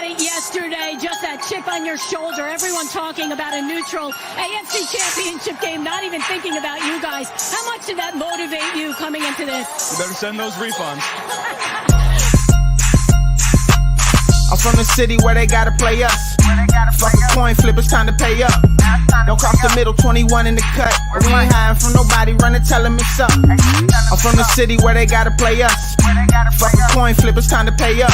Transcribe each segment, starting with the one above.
about it yesterday, just that chip on your shoulder. Everyone talking about a neutral AFC Championship game, not even thinking about you guys. How much did that motivate you coming into this? You better send those refunds. I'm from the city where they gotta play us. Fuck a coin flip, it's time to pay up. Don't cross the middle, 21 in the cut. We ain't hiding from nobody, run and tell them it's up. I'm from the city where they gotta play us. Fuck a coin flip, it's time to pay up.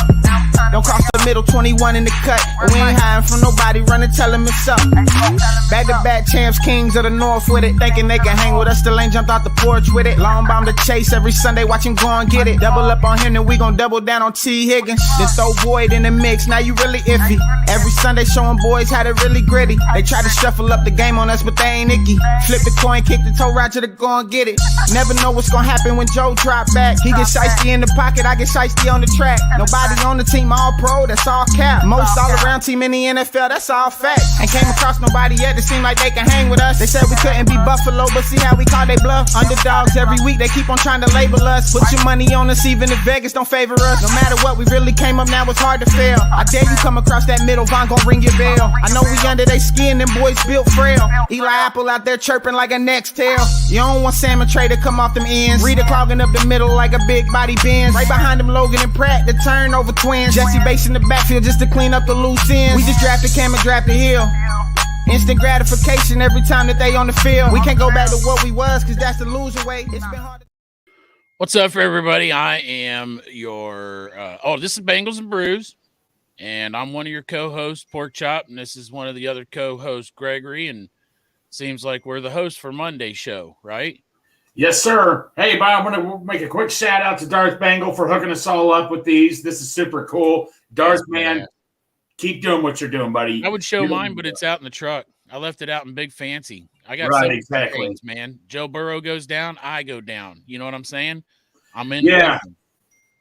Don't cross the middle, 21 in the cut. We ain't hiding from nobody, run and tell them it's up. Back-to-back champs, kings of the north with it. Thinking they can hang with us, still ain't jumped out the porch with it. Long bomb to chase every Sunday, watch him go and get it. Double up on him, then we gon' double down on T. Higgins. Then throw Boyd in the mix, now you really iffy. Every Sunday showing boys how to really gritty. They try to shuffle up the game on us, but they ain't icky. Flip the coin, kick the toe Roger to go and get it. Never know what's gonna happen when Joe drop back. He get shiesty in the pocket, I get shiesty on the track. Nobody on the team all pro, that's all cap. Most all around team in the NFL, that's all fact. Ain't came across nobody yet that seem like they can hang with us. They said we couldn't be Buffalo, but see how we call they bluff. Underdogs every week, they keep on trying to label us. Put your money on us, even if Vegas don't favor us. No matter what, we really came up, now it's hard to fail. I dare you come across that middle, Von gon' ring your bell. I know we under they skin, them boys built frail. Eli Apple out there chirping like a next tail. You don't want Salmon Trey to come off them ends. Rita clogging up the middle like a big body Benz. Right behind them Logan and Pratt, the turnover twins. Jesse Bates in the backfield just to clean up the loose ends. We just drafted Cam and drafted Hill. Instant gratification every time that they on the field. We can't go back to what we was, cause that's the loser way. It's been hard. What's up for everybody? I am your this is Bengals and Brews, and I'm one of your co-hosts, Pork Chop, and this is one of the other co-hosts, Gregory, and seems like we're the host for Monday's show, right? Yes, sir. Hey, Bob, I want to make a quick shout out to Darth Bengal for hooking us all up with these. This is super cool. Darth, man, keep doing what you're doing, buddy. I would show mine, but it's out in the truck. I left it out in Big Fancy. I got exactly things, man. Joe Burrow goes down, I go down. You know what I'm saying? I'm in. Yeah.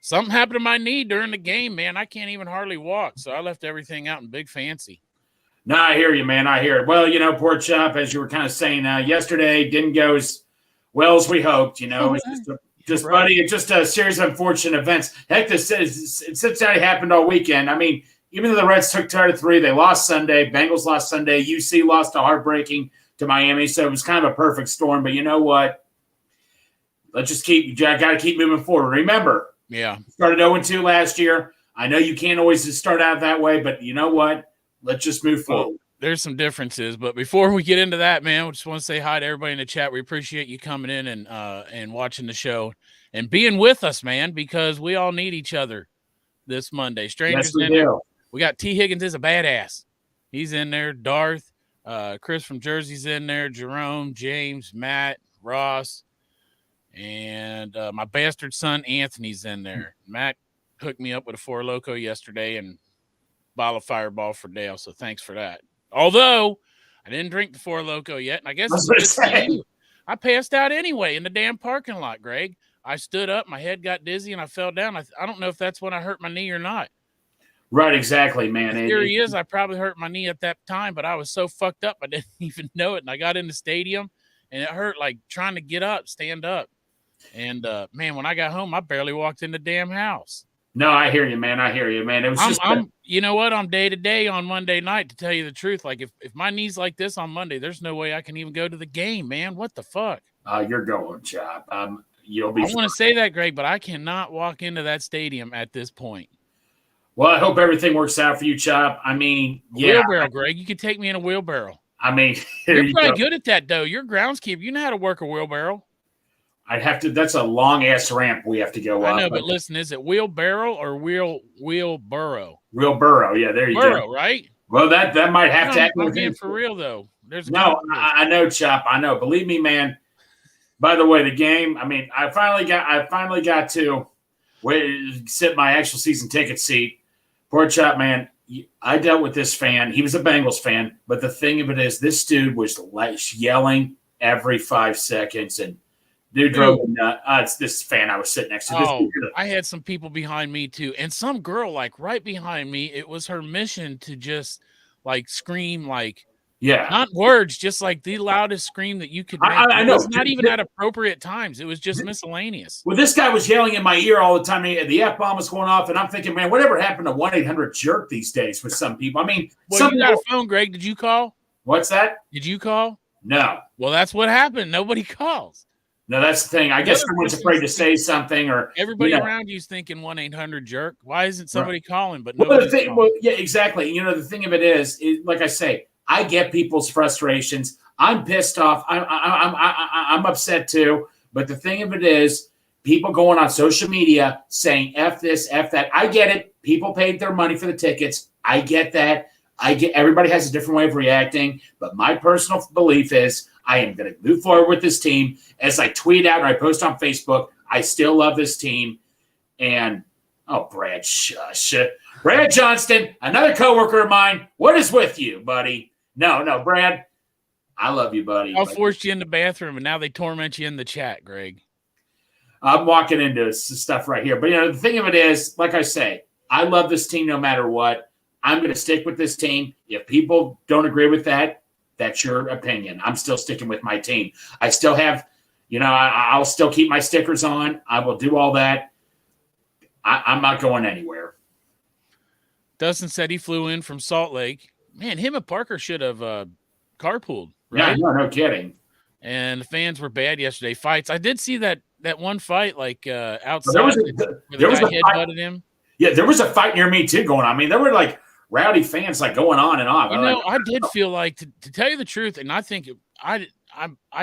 Something happened to my knee during the game, man. I can't even hardly walk, so I left everything out in Big Fancy. No, I hear you, man. I hear it. Well, Pork Chop, as you were kind of saying, yesterday didn't go as well as we hoped. It's buddy, it's just a series of unfortunate events. Heck, Cincinnati happened all weekend. I mean, even though the Reds took 2-3, they lost Sunday. Bengals lost Sunday. UC lost a heartbreaking to Miami. So it was kind of a perfect storm. But you know what? Let's just got to keep moving forward. Remember, started 0-2 last year. I know you can't always just start out that way, but you know what? Let's just move forward. There's some differences, but before we get into that, man, we just want to say hi to everybody in the chat. We appreciate you coming in and watching the show and being with us, man, because we all need each other this Monday. Strangers in there. We got T. Higgins is a badass. He's in there. Darth, Chris from Jersey's in there. Jerome, James, Matt, Ross, and my bastard son Anthony's in there. Matt hooked me up with a Four Loko yesterday and bottle of Fireball for Dale, so thanks for that. Although I didn't drink the Four Loko yet, and I guess I passed out anyway in the damn parking lot, Greg. I stood up, my head got dizzy, and I fell down. I don't know if that's when I hurt my knee or not. Right, exactly, man. The theory is I probably hurt my knee at that time, but I was so fucked up I didn't even know it. And I got in the stadium, and it hurt like trying to get up, stand up. And, man, when I got home, I barely walked in the damn house. No, I hear you, man. It was you know what? I'm day to day on Monday night, to tell you the truth. Like, if my knee's like this on Monday, there's no way I can even go to the game, man. What the fuck? You're going, Chop. You'll be. I want to say that, Greg, but I cannot walk into that stadium at this point. Well, I hope everything works out for you, Chop. I mean, wheelbarrow, Greg. You could take me in a wheelbarrow. I mean, you're probably good at that, though. You're groundskeeper. You know how to work a wheelbarrow. I'd have to. That's a long ass ramp we have to go up. I know, but listen, is it wheelbarrow or wheelbarrow? Wheelbarrow, yeah. There you go. Burrow, right? Well, that might have to happen with you for real, though. I know, Chop. I know. Believe me, man. By the way, the game. I mean, I finally got to sit my actual season ticket seat. Poor Chop, man. I dealt with this fan. He was a Bengals fan, but the thing of it is, this dude was yelling every 5 seconds, and dude drove me nuts. It's this fan I was sitting next to. I had some people behind me too, and some girl like right behind me. It was her mission to just like scream like Yeah. Not words, just like the loudest scream that you could make. I know. It was not even at appropriate times. It was just miscellaneous. Well, this guy was yelling in my ear all the time. The F-bomb was going off, and I'm thinking, man, whatever happened to 1-800-JERK these days with some people? I mean, Well, some you people, got a phone, Greg. Did you call? what's that? Did you call? No. Well, that's what happened. Nobody calls. No, that's the thing. I guess everyone's afraid to say something, or everybody around you's thinking 1-800-JERK. Why isn't somebody calling? But well, yeah, exactly. The thing of it is, like I say, I get people's frustrations. I'm pissed off. I'm upset too. But the thing of it is, people going on social media saying F this, F that. I get it. People paid their money for the tickets. I get that. Everybody has a different way of reacting. But my personal belief is I am going to move forward with this team. As I tweet out or I post on Facebook, I still love this team. And, Brad, shush. Brad Johnston, another coworker of mine. What is with you, buddy? No, Brad, I love you, buddy. I'll force you in the bathroom, and now they torment you in the chat, Greg. I'm walking into stuff right here. But, the thing of it is, like I say, I love this team no matter what. I'm going to stick with this team. If people don't agree with that, that's your opinion. I'm still sticking with my team. I still have, I'll still keep my stickers on. I will do all that. I'm not going anywhere. Dustin said he flew in from Salt Lake. Man, him and Parker should have carpooled, right? Yeah, no kidding. And the fans were bad yesterday. Fights. I did see that one fight, like outside. There was a headbutted him. Yeah, there was a fight near me too going on. I mean, there were like rowdy fans like going on and off. I did feel like, to tell you the truth, and I think I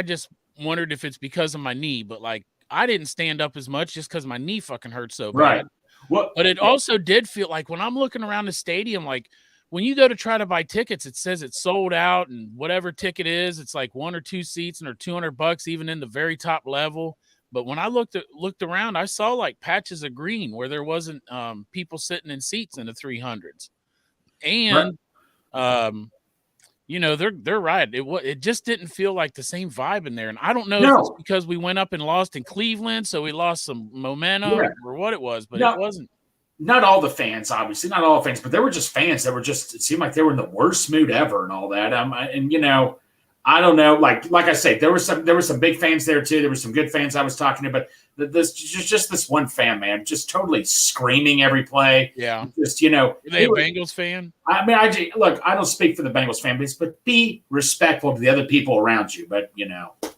just wondered if it's because of my knee, but like I didn't stand up as much just because my knee fucking hurt so bad. Right. Well, but it also did feel like when I'm looking around the stadium, like when you go to try to buy tickets, it says it's sold out, and whatever ticket is, it's like 1 or 2 seats and they're $200 even in the very top level. But when I looked around, I saw like patches of green where there wasn't people sitting in seats in the 300s. And they're right. It just didn't feel like the same vibe in there. And I don't know if it's because we went up and lost in Cleveland, so we lost some momentum or what it was, but it wasn't. Not all the fans, obviously, not all the fans, but there were just fans that were just, it seemed like they were in the worst mood ever and all that. I don't know. Like I say, there were some big fans there too. There were some good fans I was talking to, but this one fan, man, just totally screaming every play. Yeah. Just, Are they a Bengals fan? I mean, I don't speak for the Bengals fan base, but be respectful to the other people around you. But,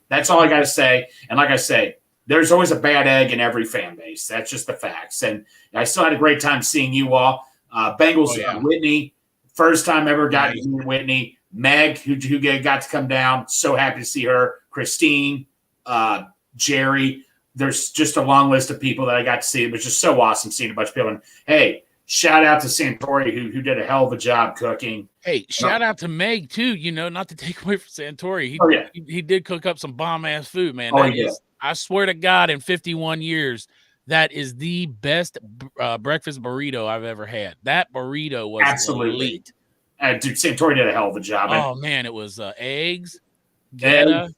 that's all I got to say. And like I say, there's always a bad egg in every fan base. That's just the facts. And I still had a great time seeing you all. Bengals, Whitney, first time ever got to meet Whitney. Meg, who got to come down, so happy to see her. Christine, Jerry. There's just a long list of people that I got to see. It was just so awesome seeing a bunch of people. And, hey, shout out to Santori, who did a hell of a job cooking. Hey, shout out to Meg, too, not to take away from Santori. He did cook up some bomb-ass food, man. I swear to God, in 51 years, that is the best breakfast burrito I've ever had. That burrito was absolutely elite. Dude, Santori did a hell of a job. Oh, man, it was eggs, Geta.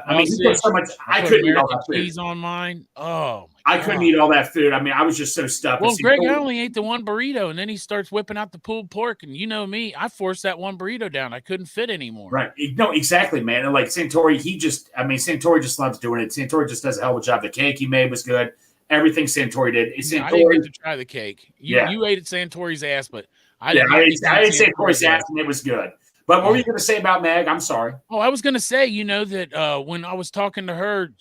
I mean, he put so much. I couldn't eat all that food. Cheese on mine. Oh, my God. I couldn't eat all that food. I mean, I was just so stuffed. Well, Greg, I only ate the one burrito, and then he starts whipping out the pulled pork. And you know me, I forced that one burrito down. I couldn't fit anymore. Right. No, exactly, man. And like Santori, Santori just loves doing it. Santori just does a hell of a job. The cake he made was good. Everything Santori did. I didn't get to try the cake. You ate at Santori's ass, but I ate Santori's ass, and it was good. But what were you going to say about Meg? I'm sorry. Oh, I was going to say, that when I was talking to her,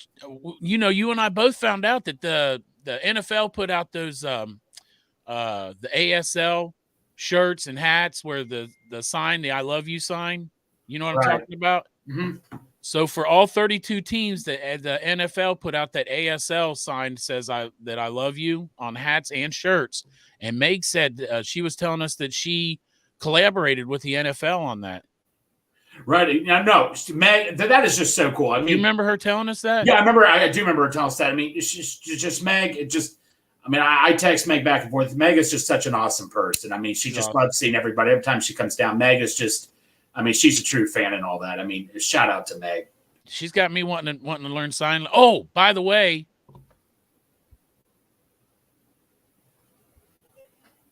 you and I both found out that the NFL put out those the ASL shirts and hats where the sign, the I love you sign. You know what I'm talking about? Mm-hmm. So for all 32 teams, the NFL put out that ASL sign that says that I love you on hats and shirts. And Meg said she was telling us that she collaborated with the NFL on that. Right. No, Meg, that is just so cool. I mean, you remember her telling us that? Yeah, I remember. I do remember her telling us that. I mean, it's just Meg. I text Meg back and forth. Meg is just such an awesome person. I mean, she just loves seeing everybody. Every time she comes down, Meg is just, she's a true fan and all that. I mean, shout out to Meg. She's got me wanting to learn sign. Oh, by the way,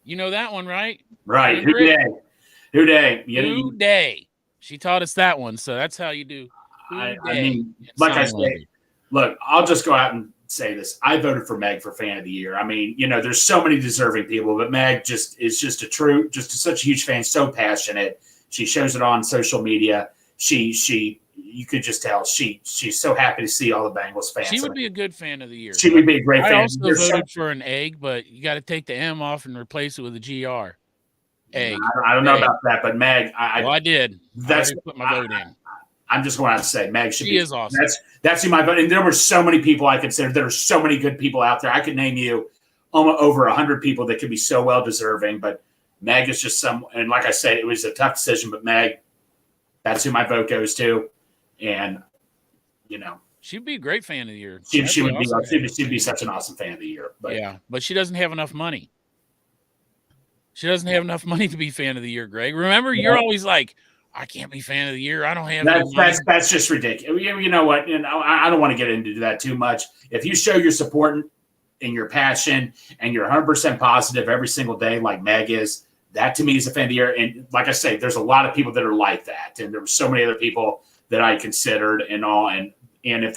you know that one, right? Right. Who day? She taught us that one, so that's how you do. I mean, like I say, look, I'll just go out and say this. I voted for Meg for Fan of the Year. I mean, there's so many deserving people, but Meg is just such a huge fan, so passionate. She shows it on social media. You could just tell she's so happy to see all the Bengals fans. She would be a good Fan of the Year. She would be a great fan. I also voted for an egg, but you got to take the M off and replace it with a GR. Egg. I don't know about that, but Meg, I did. That's put my vote in. I'm just going to have to say Meg should be. She is awesome. That's who my vote. And there were so many people I considered. There are so many good people out there. I could name you over 100 people that could be so well deserving, but Meg is just and like I said, it was a tough decision, but Meg, that's who my vote goes to. And, she'd be a great Fan of the Year. She'd be such an awesome Fan of the Year. But yeah, but she doesn't have enough money. She doesn't have enough money to be Fan of the Year, Greg. Remember, you're always like, I can't be Fan of the Year. I don't have that's just ridiculous. You know what? I don't want to get into that too much. If you show your support and your passion and you're 100% positive every single day, like Meg is, that to me is a Fan of the Year. And like I say, there's a lot of people that are like that, and there were so many other people that I considered and all. And if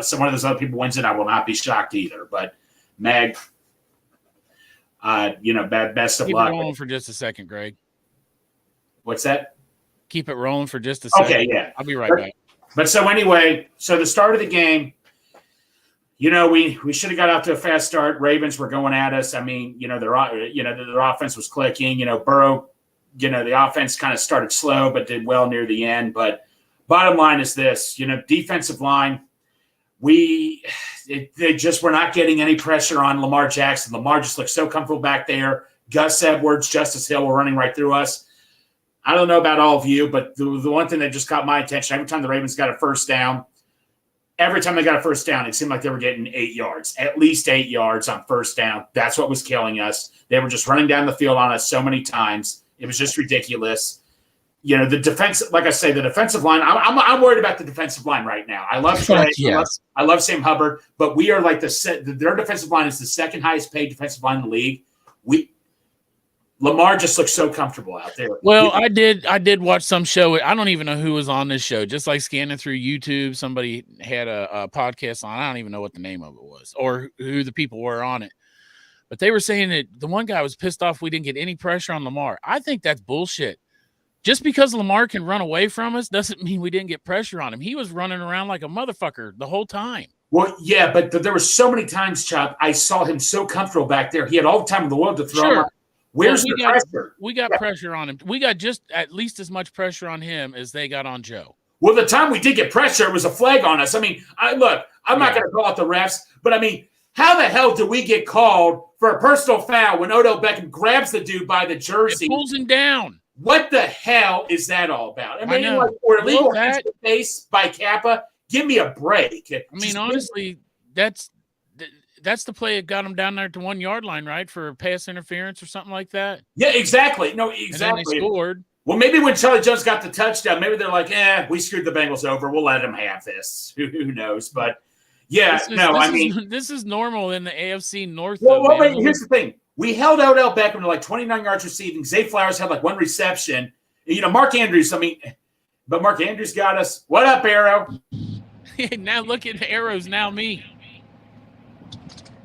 some one of those other people wins it, I will not be shocked either. But Meg. Best of luck. Keep it rolling for just a second, Greg. What's that? Keep it rolling for just a second. Okay, yeah. I'll be right back. But so anyway, the start of the game, we should have got out to a fast start. Ravens were going at us. I mean, their offense was clicking. Burrow, the offense kind of started slow but did well near the end. But bottom line is this, defensive line, they just were not getting any pressure on Lamar Jackson. Lamar just looked so comfortable back there. Gus Edwards, Justice Hill were running right through us. I don't know about all of you, but the one thing that just caught my attention, every time the Ravens got a first down, it seemed like they were getting 8 yards, at least 8 yards on first down. That's what was killing us. They were just running down the field on us so many times. It was just ridiculous. The defense, like I say, the defensive line. I'm worried about the defensive line right now. I love Trey. Yes. I love Sam Hubbard, but we are like their defensive line is the second highest paid defensive line in the league. Lamar just looks so comfortable out there. Well, I did watch some show. I don't even know who was on this show. Just like scanning through YouTube, somebody had a podcast on. I don't even know what the name of it was or who the people were on it. But they were saying that the one guy was pissed off we didn't get any pressure on Lamar. I think that's bullshit. Just because Lamar can run away from us doesn't mean we didn't get pressure on him. He was running around like a motherfucker the whole time. Well, yeah, but there were so many times, Chop, I saw him so comfortable back there. He had all the time in the world to throw. Sure. Where's the pressure? We got pressure on him. We got just at least as much pressure on him as they got on Joe. Well, the time we did get pressure, it was a flag on us. I mean, I'm not going to call out the refs, but I mean, how the hell did we get called for a personal foul when Odell Beckham grabs the dude by the jersey? It pulls him down. What the hell is that all about? I mean, or illegal hands to the face by Kappa. Give me a break. I mean, honestly, that's the play that got him down there to 1 yard line, right, for a pass interference or something like that. Yeah, exactly. No, exactly. And then they scored. Well, maybe when Charlie Jones got the touchdown, maybe they're like, we screwed the Bengals over. We'll let them have this. Who knows? But yeah, this is normal in the AFC North. Well, wait, here's the thing. We held Odell Beckham to like 29 yards receiving. Zay Flowers had like one reception. Mark Andrews, but Mark Andrews got us. What up, Arrow? Now look at Arrow's now me.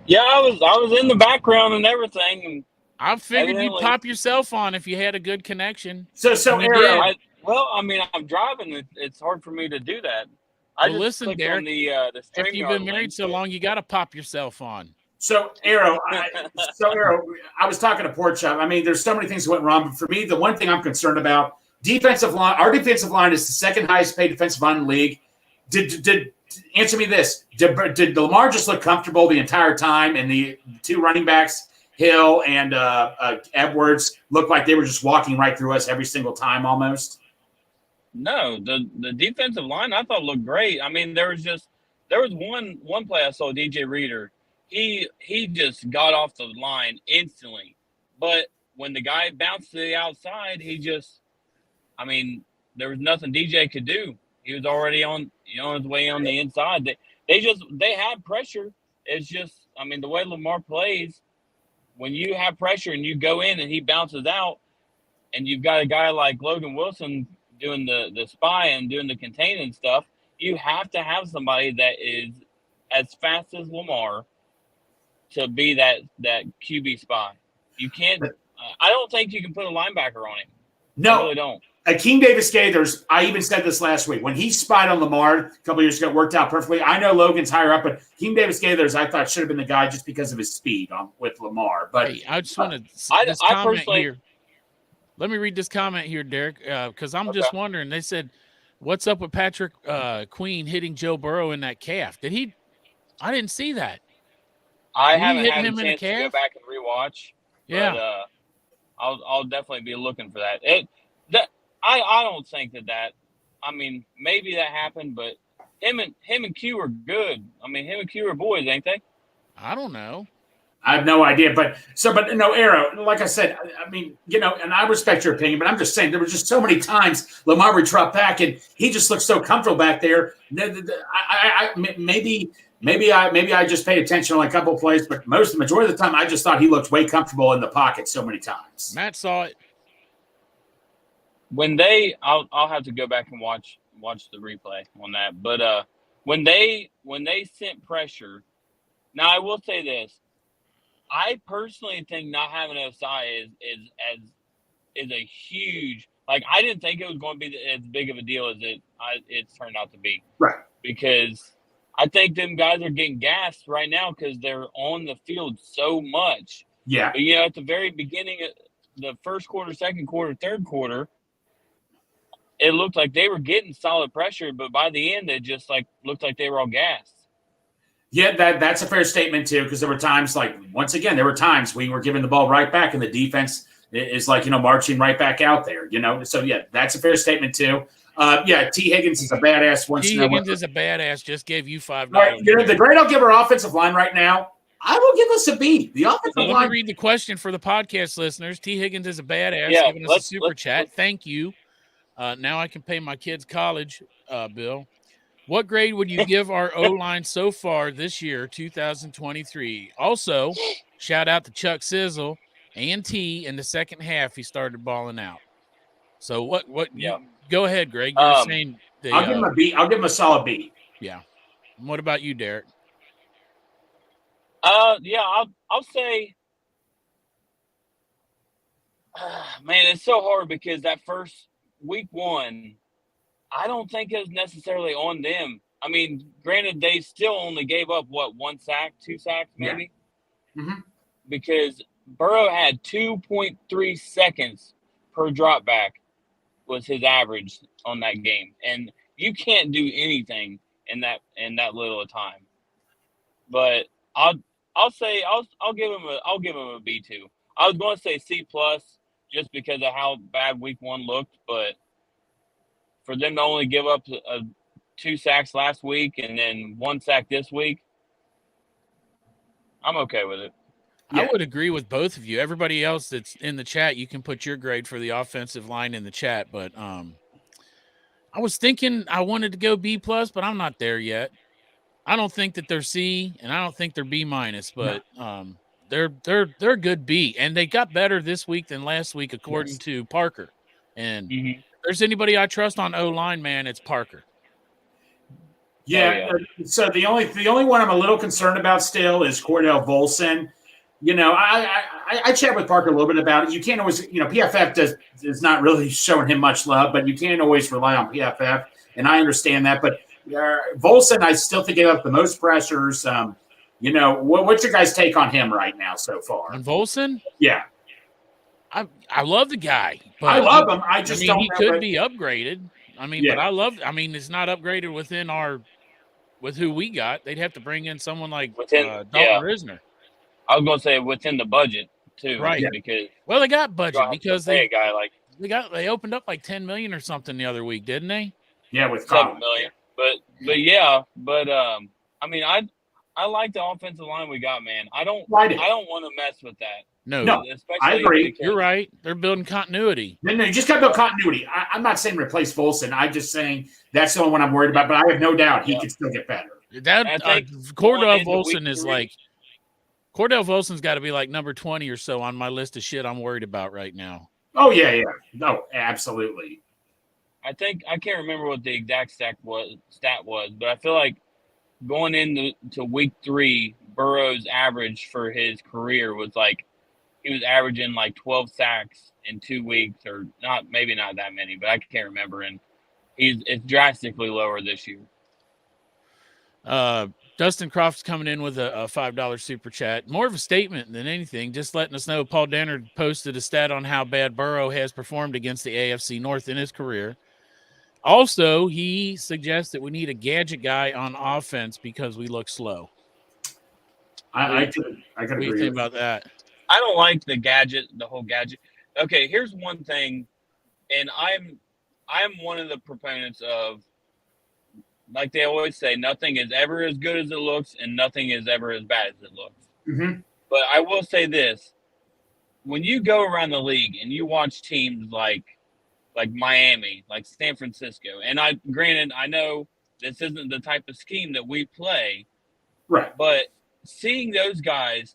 Yeah, I was in the background and everything. And I figured you'd pop yourself on if you had a good connection. So Arrow. I'm driving. It's hard for me to do that. Listen, Derek, if you've been married so long, you got to pop yourself on. So Arrow, I was talking to Pork Chop. I mean, there's so many things that went wrong, but for me, the one thing I'm concerned about, defensive line. Our defensive line is the second highest paid defensive line in the league. Did answer me this? Did Lamar just look comfortable the entire time, and the two running backs, Hill and Edwards, looked like they were just walking right through us every single time almost? No, the defensive line I thought looked great. I mean, there was one play I saw, DJ Reader. He just got off the line instantly. But when the guy bounced to the outside, there was nothing DJ could do. He was already on his way on the inside. They had pressure. It's just, the way Lamar plays, when you have pressure and you go in and he bounces out, and you've got a guy like Logan Wilson the spy and doing the containing stuff, you have to have somebody that is as fast as Lamar to be that QB spy. You can't. I don't think you can put a linebacker on him. No, I really don't. Akeem Davis-Gaithers, I even said this last week. When he spied on Lamar a couple years ago, it worked out perfectly. I know Logan's higher up, but Akeem Davis-Gaithers, I thought should have been the guy just because of his speed with Lamar. But hey, I just want to I comment personally here. Let me read this comment here, Derek, because I'm just wondering. They said, "What's up with Patrick Queen hitting Joe Burrow in that calf? Did he? I didn't see that. I haven't had him a in the chance to go calf? back and rewatch. Yeah. But, I'll definitely be looking for that. I don't think that. I mean, maybe that happened, but him and Q are good. I mean, him and Q are boys, ain't they? I don't know. I have no idea. But no, Arrow, like I said, I mean, and I respect your opinion, but I'm just saying there were just so many times Lamar would drop back and he just looked so comfortable back there. Maybe I just paid attention on a couple of plays, but the majority of the time I just thought he looked way comfortable in the pocket so many times. Matt saw it. When I'll have to go back and watch the replay on that. But when they sent pressure, now I will say this. I personally think not having Osai is a huge, like, I didn't think it was going to be as big of a deal as it's turned out to be. Right. Because I think them guys are getting gassed right now because they're on the field so much. Yeah. But, at the very beginning of the first quarter, second quarter, third quarter, it looked like they were getting solid pressure, but by the end, it just looked like they were all gassed. Yeah, that's a fair statement too, because there were times once again, there were times we were giving the ball right back and the defense is marching right back out there, So yeah, that's a fair statement too. T. Higgins is a badass. T. Higgins is a badass. Just gave you $5. Right, the grade I'll give our offensive line right now, I will give us a B. The offensive line. Let me read the question for the podcast listeners. T. Higgins is a badass, giving us a super chat. Thank you. Now I can pay my kids' college bill. What grade would you give our O-line so far this year, 2023? Also, shout out to Chuck Sizzle and T in the second half. He started balling out. So what? Yeah. Go ahead, Greg. You're saying I'll give him a B. I'll give him a solid B. Yeah. And what about you, Derek? I'll say, man, it's so hard because that first week one, I don't think it was necessarily on them. I mean, granted, they still only gave up, 1 sack, 2 sacks, maybe? Yeah. Mm-hmm. Because Burrow had 2.3 seconds per drop back was his average on that game. And you can't do anything in that little a time. But I'll give him a B2. I was going to say C+ just because of how bad week one looked, but for them to only give up 2 sacks last week and then 1 sack this week, I'm okay with it. Yeah. I would agree with both of you. Everybody else that's in the chat, you can put your grade for the offensive line in the chat. But I was thinking I wanted to go B+, but I'm not there yet. I don't think that they're C, and I don't think they're B-. But they're good B, and they got better this week than last week, according to Parker. And if there's anybody I trust on O-line, man, it's Parker. Yeah. So the only one I'm a little concerned about still is Cordell Volson. I chat with Parker a little bit about it. You can't always, PFF is not really showing him much love, but you can't always rely on PFF, and I understand that. But Volson, I still think he got the most pressures. What's your guys' take on him right now so far? On Volson? Yeah. I love the guy. But I love him. I just don't he could be upgraded. But it's not upgraded with who we got. They'd have to bring in someone like Dalton Risner. I was going to say within the budget too, right? Because they got budget because they they opened up like $10 million or something the other week, didn't they? Yeah, with $7 million. I mean, I like the offensive line we got, man. I don't want to mess with that. No, I agree. You're right. They're building continuity. No, you just got to build continuity. I'm not saying replace Volson. I'm just saying that's the only one I'm worried about. But I have no doubt he can still get better. Cordell Volson is Cordell Volson's got to be like number 20 or so on my list of shit I'm worried about right now. Oh yeah. No, absolutely. I can't remember what the exact stat was, but I feel like going into week 3, Burrow's average for his career was like he was averaging like 12 sacks in 2 weeks, or maybe not that many, but I can't remember. And it's drastically lower this year. Dustin Croft's coming in with a $5 super chat. More of a statement than anything, just letting us know Paul Dennard posted a stat on how bad Burrow has performed against the AFC North in his career. Also, he suggests that we need a gadget guy on offense because we look slow. I could agree. What do you think about that? I don't like the whole gadget. Okay, here's one thing, and I'm one of the proponents of, like they always say, nothing is ever as good as it looks, and nothing is ever as bad as it looks. Mm-hmm. But I will say this: when you go around the league and you watch teams like Miami, like San Francisco, and I know this isn't the type of scheme that we play, right? But seeing those guys,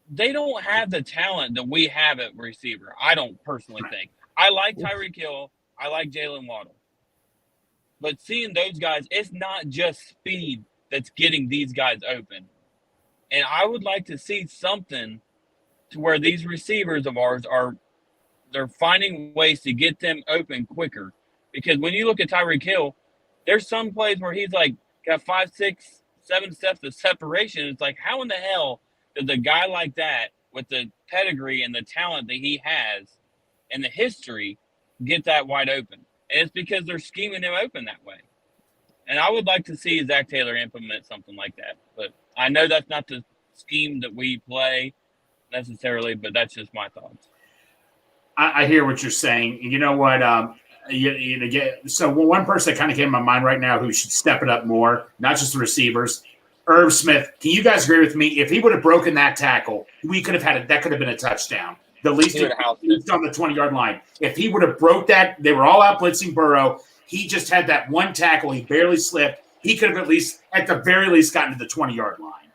they don't have the talent that we have at receiver. I don't personally think. I like Tyreek Hill. I like Jalen Waddle. But seeing those guys, it's not just speed that's getting these guys open. And I would like to see something to where these receivers of ours they're finding ways to get them open quicker. Because when you look at Tyreek Hill, there's some plays where he's like got 5, 6, 7 steps of separation. It's like, how in the hell does a guy like that with the pedigree and the talent that he has and the history get that wide open? And it's because they're scheming him open that way. And I would like to see Zach Taylor implement something like that. But I know that's not the scheme that we play necessarily, but that's just my thoughts. I hear what you're saying. You know what? So one person that kind of came to my mind right now who should step it up more, not just the receivers, Irv Smith. Can you guys agree with me? If he would have broken that tackle, we could have that could have been a touchdown. The least on the 20-yard line. If he would have broke that, they were all out blitzing Burrow. He just had that one tackle. He barely slipped. He could have at the very least, gotten to the 20-yard line.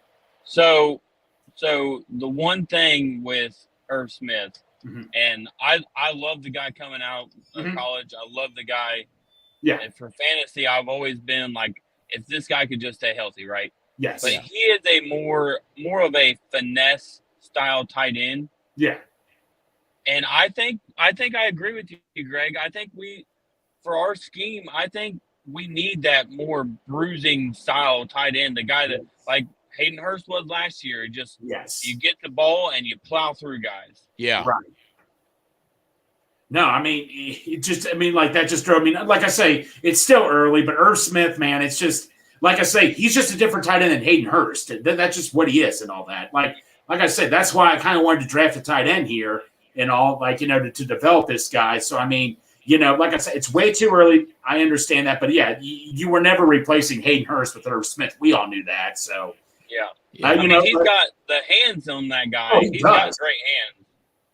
So the one thing with Irv Smith, mm-hmm. and I love the guy coming out of mm-hmm. college. I love the guy. Yeah. And for fantasy, I've always been like, if this guy could just stay healthy, right? Yes. But he is a more of a finesse style tight end. Yeah. And I think I agree with you, Greg. I think for our scheme, I think we need that more bruising style tight end. The guy that like Hayden Hurst was last year. Just you get the ball and you plow through guys. Yeah. Right. No, I mean, like that just drove me. Like I say, it's still early, but Irv Smith, man, it's just like I say, he's just a different tight end than Hayden Hurst. That's just what he is and all that. Like I said, that's why I kind of wanted to draft a tight end here. And all, like, to develop this guy. So, I mean, like I said, it's way too early. I understand that. But, yeah, you were never replacing Hayden Hurst with Irv Smith. We all knew that. So, yeah. I mean, he's got the hands on that guy. Oh, he's got great hands.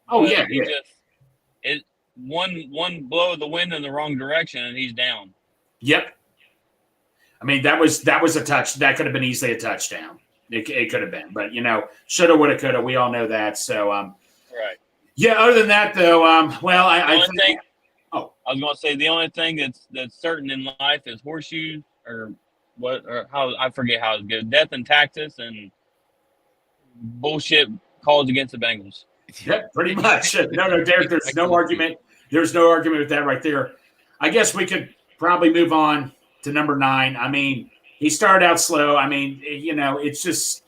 Oh, yeah. Just one blow of the wind in the wrong direction, and he's down. Yep. I mean, that was a touch. That could have been easily a touchdown. It could have been. But, shoulda, woulda, coulda. We all know that. So, right. Yeah, other than that, though, I think I was going to say the only thing that's certain in life is horseshoes or how I forget how it's good. Death and taxes and bullshit calls against the Bengals. Yeah, pretty much. No, Derek, there's no argument. There's no argument with that right there. I guess we could probably move on to number 9. I mean, he started out slow. I mean, it's just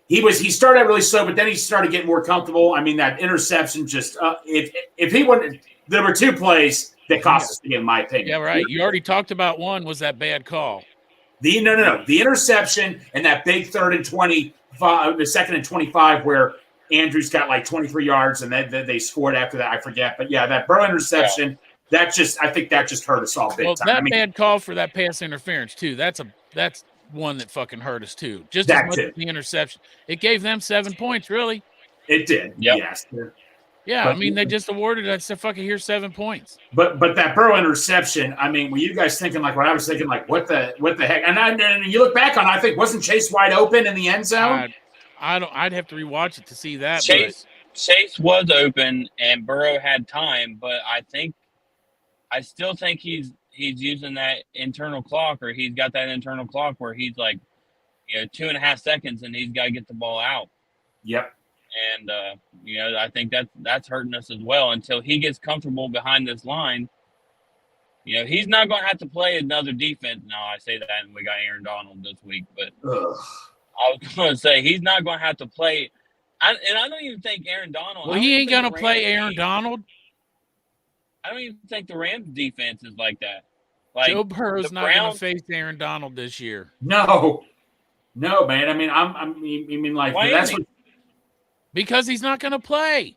he started out really slow, but then he started getting more comfortable. I mean, that interception just if he wouldn't, there were 2 plays that cost us the game, in my opinion. Yeah, right. You already talked about one was that bad call. No. The interception and that big 3rd and 25, the 2nd and 25 where Andrews got like 23 yards and then they scored after that. I forget, but yeah, that Burrow interception. Yeah. I think that just hurt us all big time. That bad call for that pass interference too. That's one that fucking hurt us too. Just as much as the interception. It gave them 7 points, really. It did. Yep. Yes. Yeah, I mean, they just awarded us to fucking here's 7 points. But that Burrow interception, I mean, were you guys thinking like what I was thinking, like what the heck? And you look back on, I think wasn't Chase wide open in the end zone? I'd have to rewatch it to see that. Chase was open and Burrow had time, but I think I still think he's using that internal clock, or he's got that internal clock where he's like, 2.5 seconds and he's got to get the ball out. Yep. And, I think that's hurting us as well until he gets comfortable behind this line. He's not going to have to play another defense. No, I say that, and we got Aaron Donald this week. But Ugh. I was going to say he's not going to have to play. I don't even think Aaron Donald. Well, he ain't going to play Aaron Donald. I don't even think the Rams defense is like that. Joe Burrow's not going to face Aaron Donald this year. No, man. I mean, like that's what. Because he's not going to play.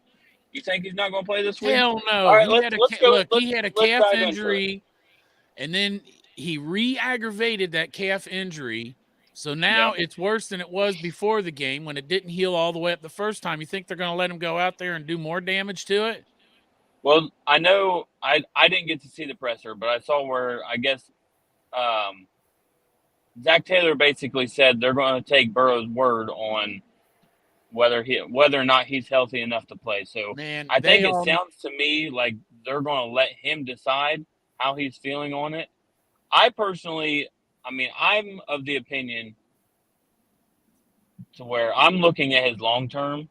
You think he's not going to play this week? Hell no. All right, he had a calf injury, and then he re-aggravated that calf injury. So now it's worse than it was before the game when it didn't heal all the way up the first time. You think they're going to let him go out there and do more damage to it? Well, I know I didn't get to see the presser, but I saw where I guess Zach Taylor basically said they're going to take Burrow's word on whether or not he's healthy enough to play. So I think it sounds to me like they're going to let him decide how he's feeling on it. I personally, I'm of the opinion to where I'm looking at his long term,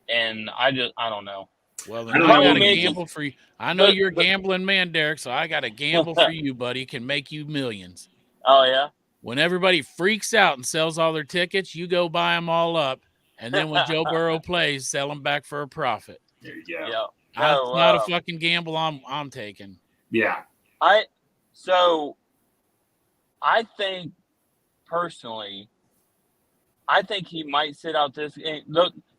and I don't know. Well, then I got to gamble for you. I know you're a gambling man, Derek, so I got to gamble for you, buddy. It can make you millions. Oh, yeah? When everybody freaks out and sells all their tickets, you go buy them all up. And then when Joe Burrow plays, sell them back for a profit. There you go. Yeah. That's not a fucking gamble I'm taking. Yeah. I think personally, he might sit out this game.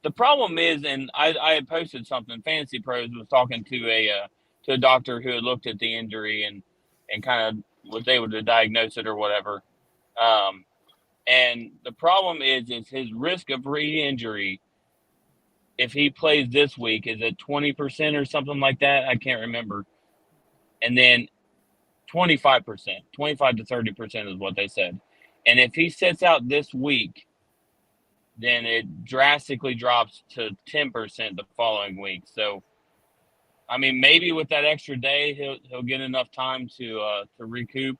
The problem is, and I had posted something. Fantasy Pros was talking to a doctor who had looked at the injury and kind of was able to diagnose it or whatever. And the problem is his risk of re-injury, if he plays this week, is it 20% or something like that? I can't remember. And then 25%, 25 to 30% is what they said. And if he sits out this week, then it drastically drops to 10% the following week. So, maybe with that extra day, he'll get enough time to recoup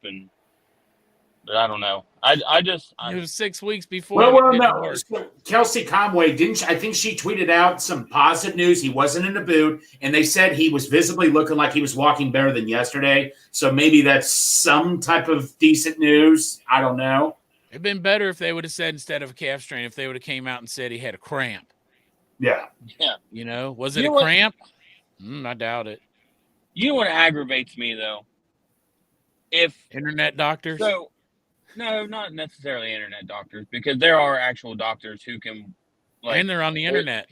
but I don't know. It was 6 weeks before. Well, no. So Kelsey Conway I think she tweeted out some positive news. He wasn't in the boot, and they said he was visibly looking like he was walking better than yesterday. So maybe that's some type of decent news. I don't know. It'd been better if they would have said instead of a calf strain, if they would have came out and said he had a cramp. Yeah. Yeah. Was it a cramp? I doubt it. You know what aggravates me though? If internet doctors. So. No, not necessarily internet doctors, because there are actual doctors who can, and they're on the internet.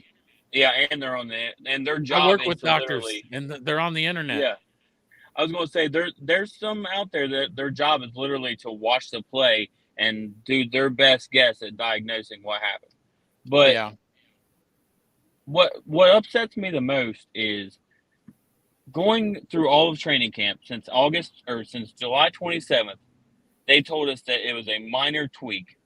Yeah, and they're on and their job. I work with doctors, and they're on the internet. Yeah, I was going to say there's some out there that their job is literally to watch the play and do their best guess at diagnosing what happened. But what upsets me the most is going through all of training camp since July 27th. They told us that it was a minor tweak.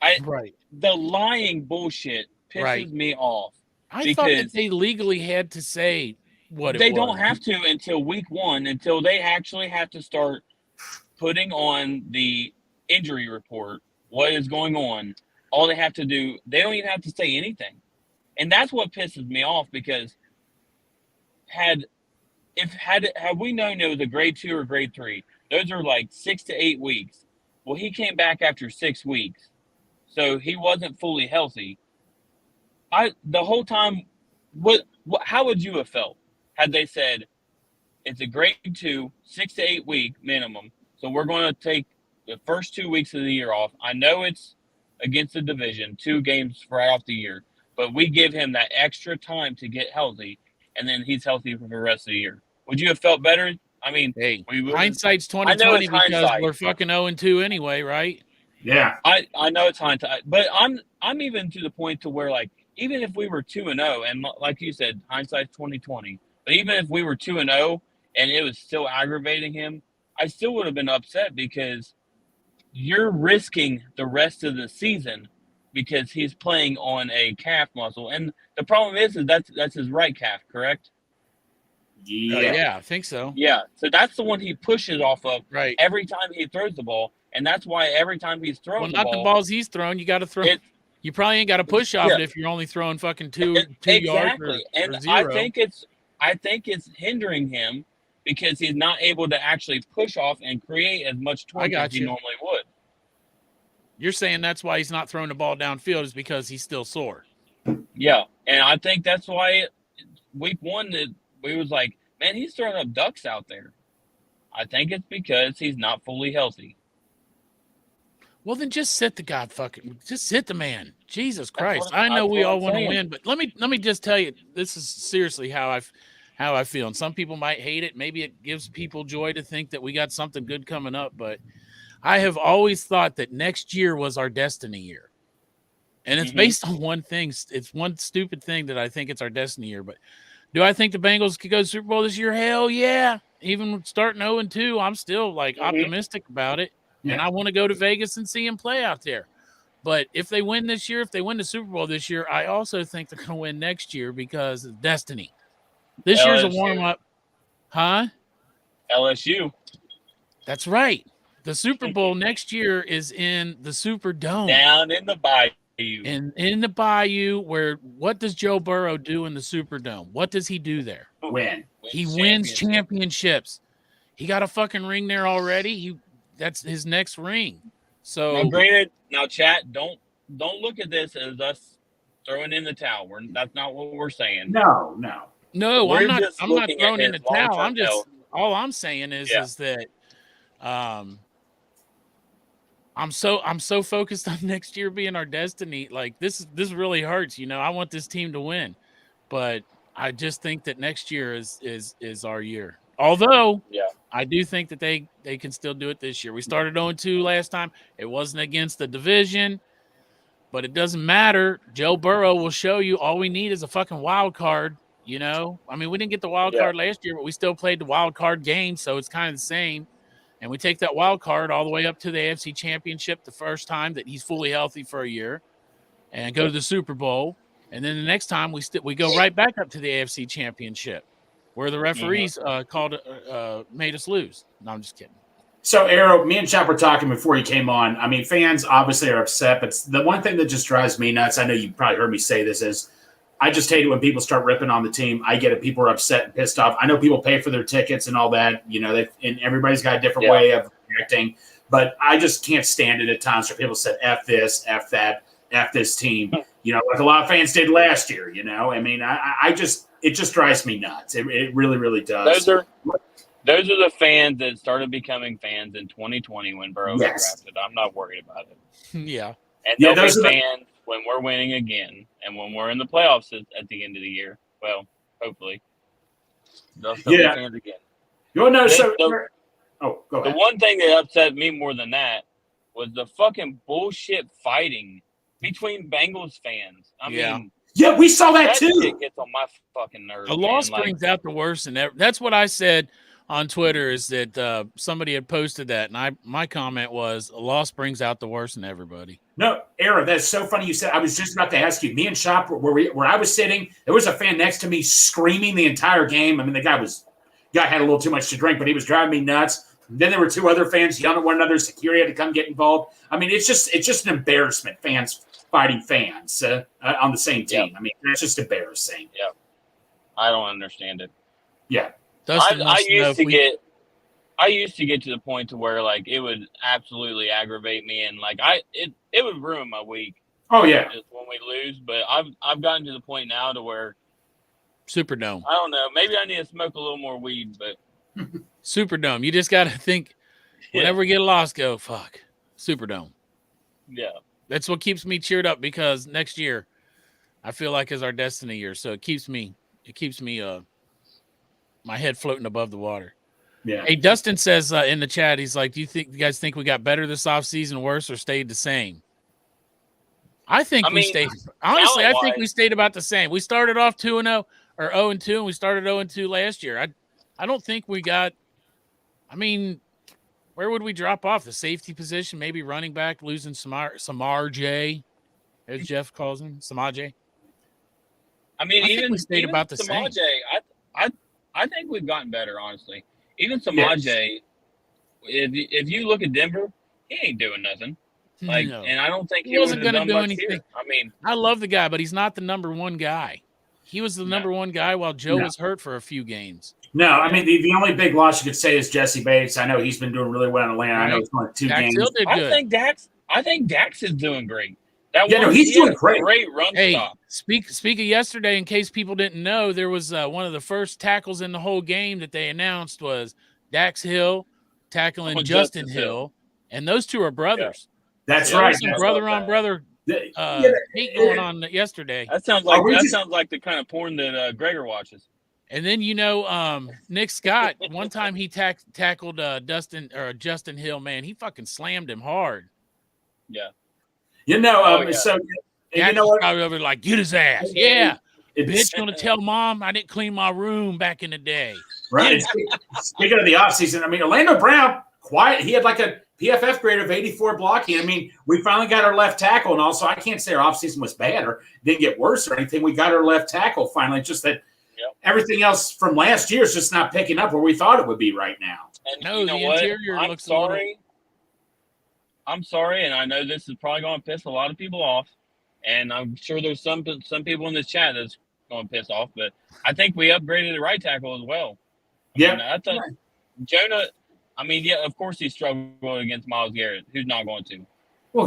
The lying bullshit pisses me off. I thought that they legally had to say what it was. They don't have to until week 1, until they actually have to start putting on the injury report what is going on. All they have to do, they don't even have to say anything. And that's what pisses me off, because had we known it was a grade 2 or grade 3, those are like 6 to 8 weeks. Well, he came back after 6 weeks, so he wasn't fully healthy. The whole time, how would you have felt had they said it's a grade 2, 6 to 8 week minimum, so we're going to take the first 2 weeks of the year off. I know it's against the division, 2 games right off the year, but we give him that extra time to get healthy, and then he's healthy for the rest of the year. Would you have felt better? Hey, hindsight's 20/20 because we're fucking 0-2 anyway, right? Yeah, I know it's hindsight, but I'm even to the point to where, like, even if we were 2-0, and like you said, hindsight's 20/20, but even if we were 2-0 and it was still aggravating him, I still would have been upset, because you're risking the rest of the season because he's playing on a calf muscle, and the problem is that's his right calf, correct? Yeah, I think so. Yeah, so that's the one he pushes off of Right. every time he throws the ball, and that's why every time he's thrown Well, the not ball, the balls he's thrown. You got to throw. You probably ain't got to push off it if you're only throwing fucking two yards exactly. or And zero. I think it's hindering him because he's not able to actually push off and create as much torque as he normally would. You're saying that's why he's not throwing the ball downfield is because he's still sore. Yeah, and I think that's why week 1 that we was like, man, he's throwing up ducks out there. I think it's because he's not fully healthy. Well, then just sit the man. Jesus Christ. I know we all want to win, but let me just tell you, this is seriously how I feel. And some people might hate it. Maybe it gives people joy to think that we got something good coming up, but I have always thought that next year was our destiny year. And it's based on one thing. It's one stupid thing that I think it's our destiny year. But do I think the Bengals could go to the Super Bowl this year? Hell yeah. Even starting 0-2, I'm still like optimistic about it. Yeah. And I want to go to Vegas and see them play out there. But if they win this year, if they win the Super Bowl this year, I also think they're going to win next year because of destiny. This year's a warm-up. Huh? LSU. That's right. The Super Bowl next year is in the Superdome. Down in the bayou. In the bayou, where what does Joe Burrow do in the Superdome? What does he do there? He wins championships. He got a fucking ring there already. That's his next ring. So now, granted, chat, don't look at this as us throwing in the towel. That's not what we're saying. No, I'm not throwing in the towel. All I'm saying is that I'm so focused on next year being our destiny. Like this really hurts, I want this team to win, but I just think that next year is our year. Although I do think that they can still do it this year. We started 0-2 last time. It wasn't against the division, but it doesn't matter. Joe Burrow will show you all we need is a fucking wild card. I mean, we didn't get the wild card last year, but we still played the wild card game, so it's kind of the same. And we take that wild card all the way up to the AFC Championship the first time that he's fully healthy for a year, and go to the Super Bowl. And then the next time we go right back up to the AFC Championship, where the referees made us lose. No, I'm just kidding. So, Arrow, me and Chop were talking before you came on. I mean, fans obviously are upset, but the one thing that just drives me nuts, I know you probably heard me say this, is I just hate it when people start ripping on the team. I get it. People are upset and pissed off. I know people pay for their tickets and all that. And everybody's got a different way of reacting. But I just can't stand it at times where people said, F this, F that, F this team. Like a lot of fans did last year, I mean, it just drives me nuts. It really, really does. Those are the fans that started becoming fans in 2020 when Burrow got drafted. I'm not worried about it. Yeah. And they'll be fans when we're winning again and when we're in the playoffs at the end of the year. Well, hopefully. They'll still be fans again. Go ahead. The one thing that upset me more than that was the fucking bullshit fighting between Bengals fans. I mean, we saw that too. Shit gets on my fucking nerves. A loss brings out the worst, and that's what I said on Twitter. Is that somebody had posted that, and my comment was, a loss brings out the worst in everybody. No, Aaron, that's so funny you said. I was just about to ask you. Me and Shop, where I was sitting, there was a fan next to me screaming the entire game. I mean, the guy had a little too much to drink, but he was driving me nuts. Then there were two other fans yelling at one another. Security had to come get involved. I mean, it's just an embarrassment. Fans fighting fans on the same team. I mean, that's just embarrassing. Yeah, I don't understand it. Yeah, I used to get to the point to where like it would absolutely aggravate me, and like it would ruin my week. Oh yeah, just when we lose. But I've gotten to the point now to where Superdome. I don't know. Maybe I need to smoke a little more weed, but Superdome. You just got to think. Whenever we get a loss, go fuck Superdome. Yeah. That's what keeps me cheered up, because next year I feel like is our destiny year. So it keeps me my head floating above the water. Yeah. Hey, Dustin says in the chat, he's like, you guys think we got better this offseason, worse, or stayed the same? I think we stayed. Honestly, I think we stayed about the same. We started off 2-0 or 0-2, and we started 0-2 last year. I don't think we got. I mean, where would we drop off? The safety position, maybe running back, losing Samar J, as Jeff calls him, Samar J. I mean, we stayed about the same. J, I think we've gotten better, honestly. Even Samaje, if you look at Denver, he ain't doing nothing. Like, No. and I don't think He wasn't going to do anything. here. I mean, I love the guy, but he's not the number one guy. He was the number one guy while Joe was hurt for a few games. No, I mean the only big loss you could say is Jesse Bates. I know he's been doing really well in Atlanta. Right. I know it's only 2 Dax games. Hill did good. I think Dax is doing great. He's doing great. Great run stop. Speak of yesterday, in case people didn't know, there was one of the first tackles in the whole game that they announced was Dax Hill tackling Justin Hill, and those two are brothers. Yeah. That's right. Some brother on brother hate going on yesterday. That sounds like the kind of porn that Gregor watches. And then Nick Scott, one time he tackled Justin Hill, man, he fucking slammed him hard. Yeah. So you know what? Over like, get his ass. Yeah. Bitch gonna tell mom I didn't clean my room back in the day. Right. Speaking of the offseason, I mean, Orlando Brown, quiet. He had like a PFF grade of 84 blocking. I mean, we finally got our left tackle, and also I can't say our offseason was bad or didn't get worse or anything. We got our left tackle finally, just that everything else from last year is just not picking up where we thought it would be right now. And no, the interior looks sorry. I'm sorry, and I know this is probably going to piss a lot of people off, and I'm sure there's some people in this chat that's going to piss off, but I think we upgraded the right tackle as well. I thought Jonah, of course he struggled against Myles Garrett, who's not going to. Well,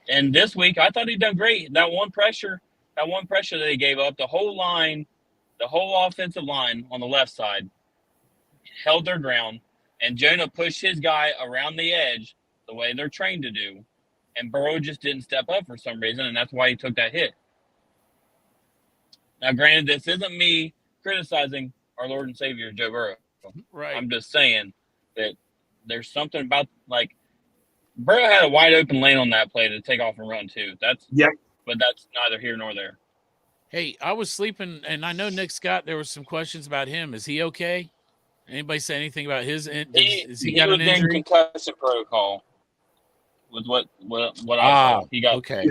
and this week I thought he'd done great. That one pressure that he gave up, the whole offensive line on the left side held their ground. And Jonah pushed his guy around the edge the way they're trained to do. And Burrow just didn't step up for some reason, and that's why he took that hit. Now, granted, this isn't me criticizing our Lord and Savior, Joe Burrow. Right. I'm just saying that there's something about, like, Burrow had a wide open lane on that play to take off and run, too. But that's neither here nor there. Hey, I was sleeping, and I know Nick Scott, there was some questions about him. Is he okay? Anybody say anything about his? He got an injury? In concussion protocol. With what I saw, he got okay.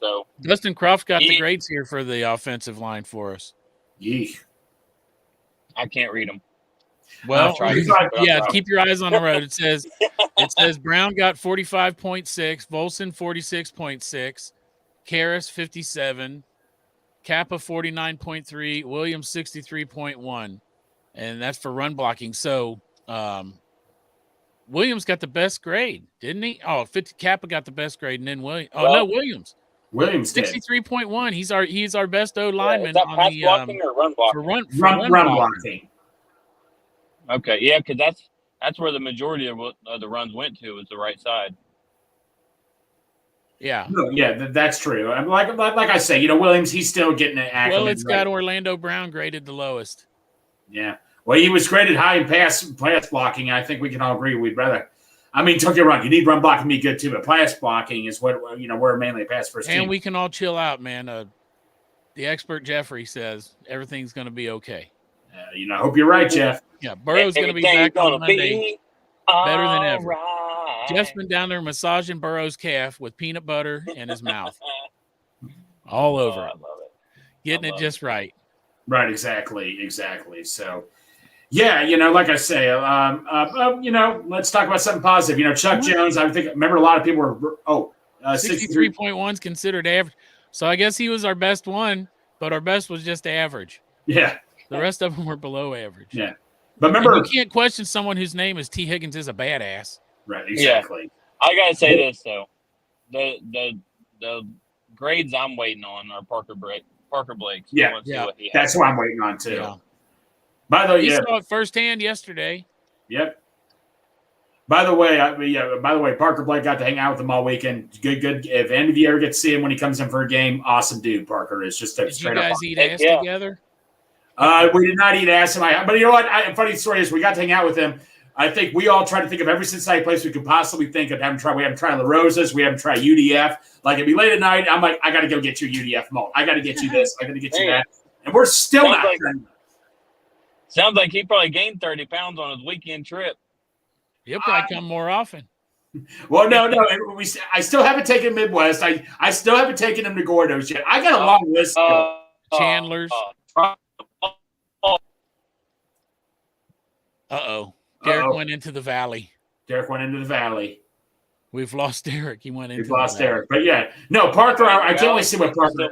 So Dustin Croft got the grades here for the offensive line for us. Yeesh. I can't read them. Well, keep your eyes on the road. It says Brown got 45.6, Volson 46.6, Karras 57, Kappa 49.3, Williams 63.1. And that's for run blocking. So Williams got the best grade, didn't he? Oh, Kappa got the best grade, and then Williams. Williams. Williams 63.1. He's our best O lineman. Is that pass blocking or run blocking? Run blocking. Okay, yeah, because that's where the majority of the runs went to, was the right side. Yeah. No, that's true. Like I say, Williams, he's still getting it acclimated. Well, it's got Orlando Brown graded the lowest. Yeah. Well, he was graded high in pass blocking. I think we can all agree we'd rather. Don't get me wrong. You need run blocking to be good too, but pass blocking is what we're mainly a pass first team. And we can all chill out, man. The expert Jeffrey says everything's going to be okay. I hope you're right, Jeff. Yeah, Burrow's going to be back on Monday, better than ever. Right. Jeff's been down there massaging Burrow's calf with peanut butter in his mouth, all over it. I love it. Getting it just right. Right, exactly. So, like I say, let's talk about something positive. Chuck Jones, remember a lot of people were 63.1 is considered average. So I guess he was our best one, but our best was just average. Yeah. The rest of them were below average. Yeah. But remember, and you can't question someone whose name is T. Higgins is a badass. Right, exactly. Yeah. I got to say this, though. The grades I'm waiting on are Parker Blake. Yeah. That's who I'm waiting on, too. Yeah. By the way, you saw it firsthand yesterday. Yep. By the way, Parker Blake got to hang out with him all weekend. Good. If any of you ever get to see him when he comes in for a game, awesome dude. Parker is just a straight up. Did you guys eat ass together? We did not eat ass. But you know what? Funny story is we got to hang out with him. I think we all tried to think of every Cincinnati place we could possibly think of. We haven't tried La Rosa's. We haven't tried UDF. Like, it'd be late at night. I'm like, I got to go get you UDF malt. I got to get you this. I got to get you that. And we're still not. Sounds like he probably gained 30 pounds on his weekend trip. He'll probably come more often. Well, no. I still haven't taken Midwest. I still haven't taken him to Gordo's yet. I got a long list. Chandler's. went into the valley. Derek went into the valley. We've lost Derek. He went into We've lost Derek. But yeah, no, Parker, I can't wait to see what Parker.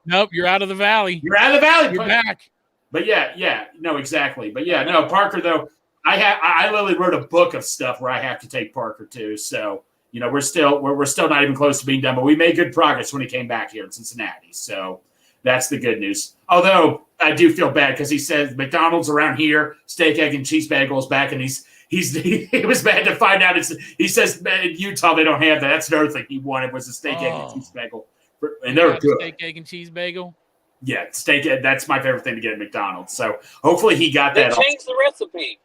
Nope, you're out of the valley. You're out of the valley. You're back. But yeah, no, exactly. But yeah, no, Parker though. I literally wrote a book of stuff where I have to take Parker to. So we're still not even close to being done, but we made good progress when he came back here in Cincinnati. So that's the good news. Although I do feel bad because he says McDonald's around here, steak, egg, and cheese bagels back, and he was bad to find out. He says in Utah they don't have that. That's another thing he wanted was a steak, egg, and cheese bagel, and they're good. Steak, egg, and cheese bagel. Yeah, steak. That's my favorite thing to get at McDonald's. So hopefully he got that. They changed the recipe.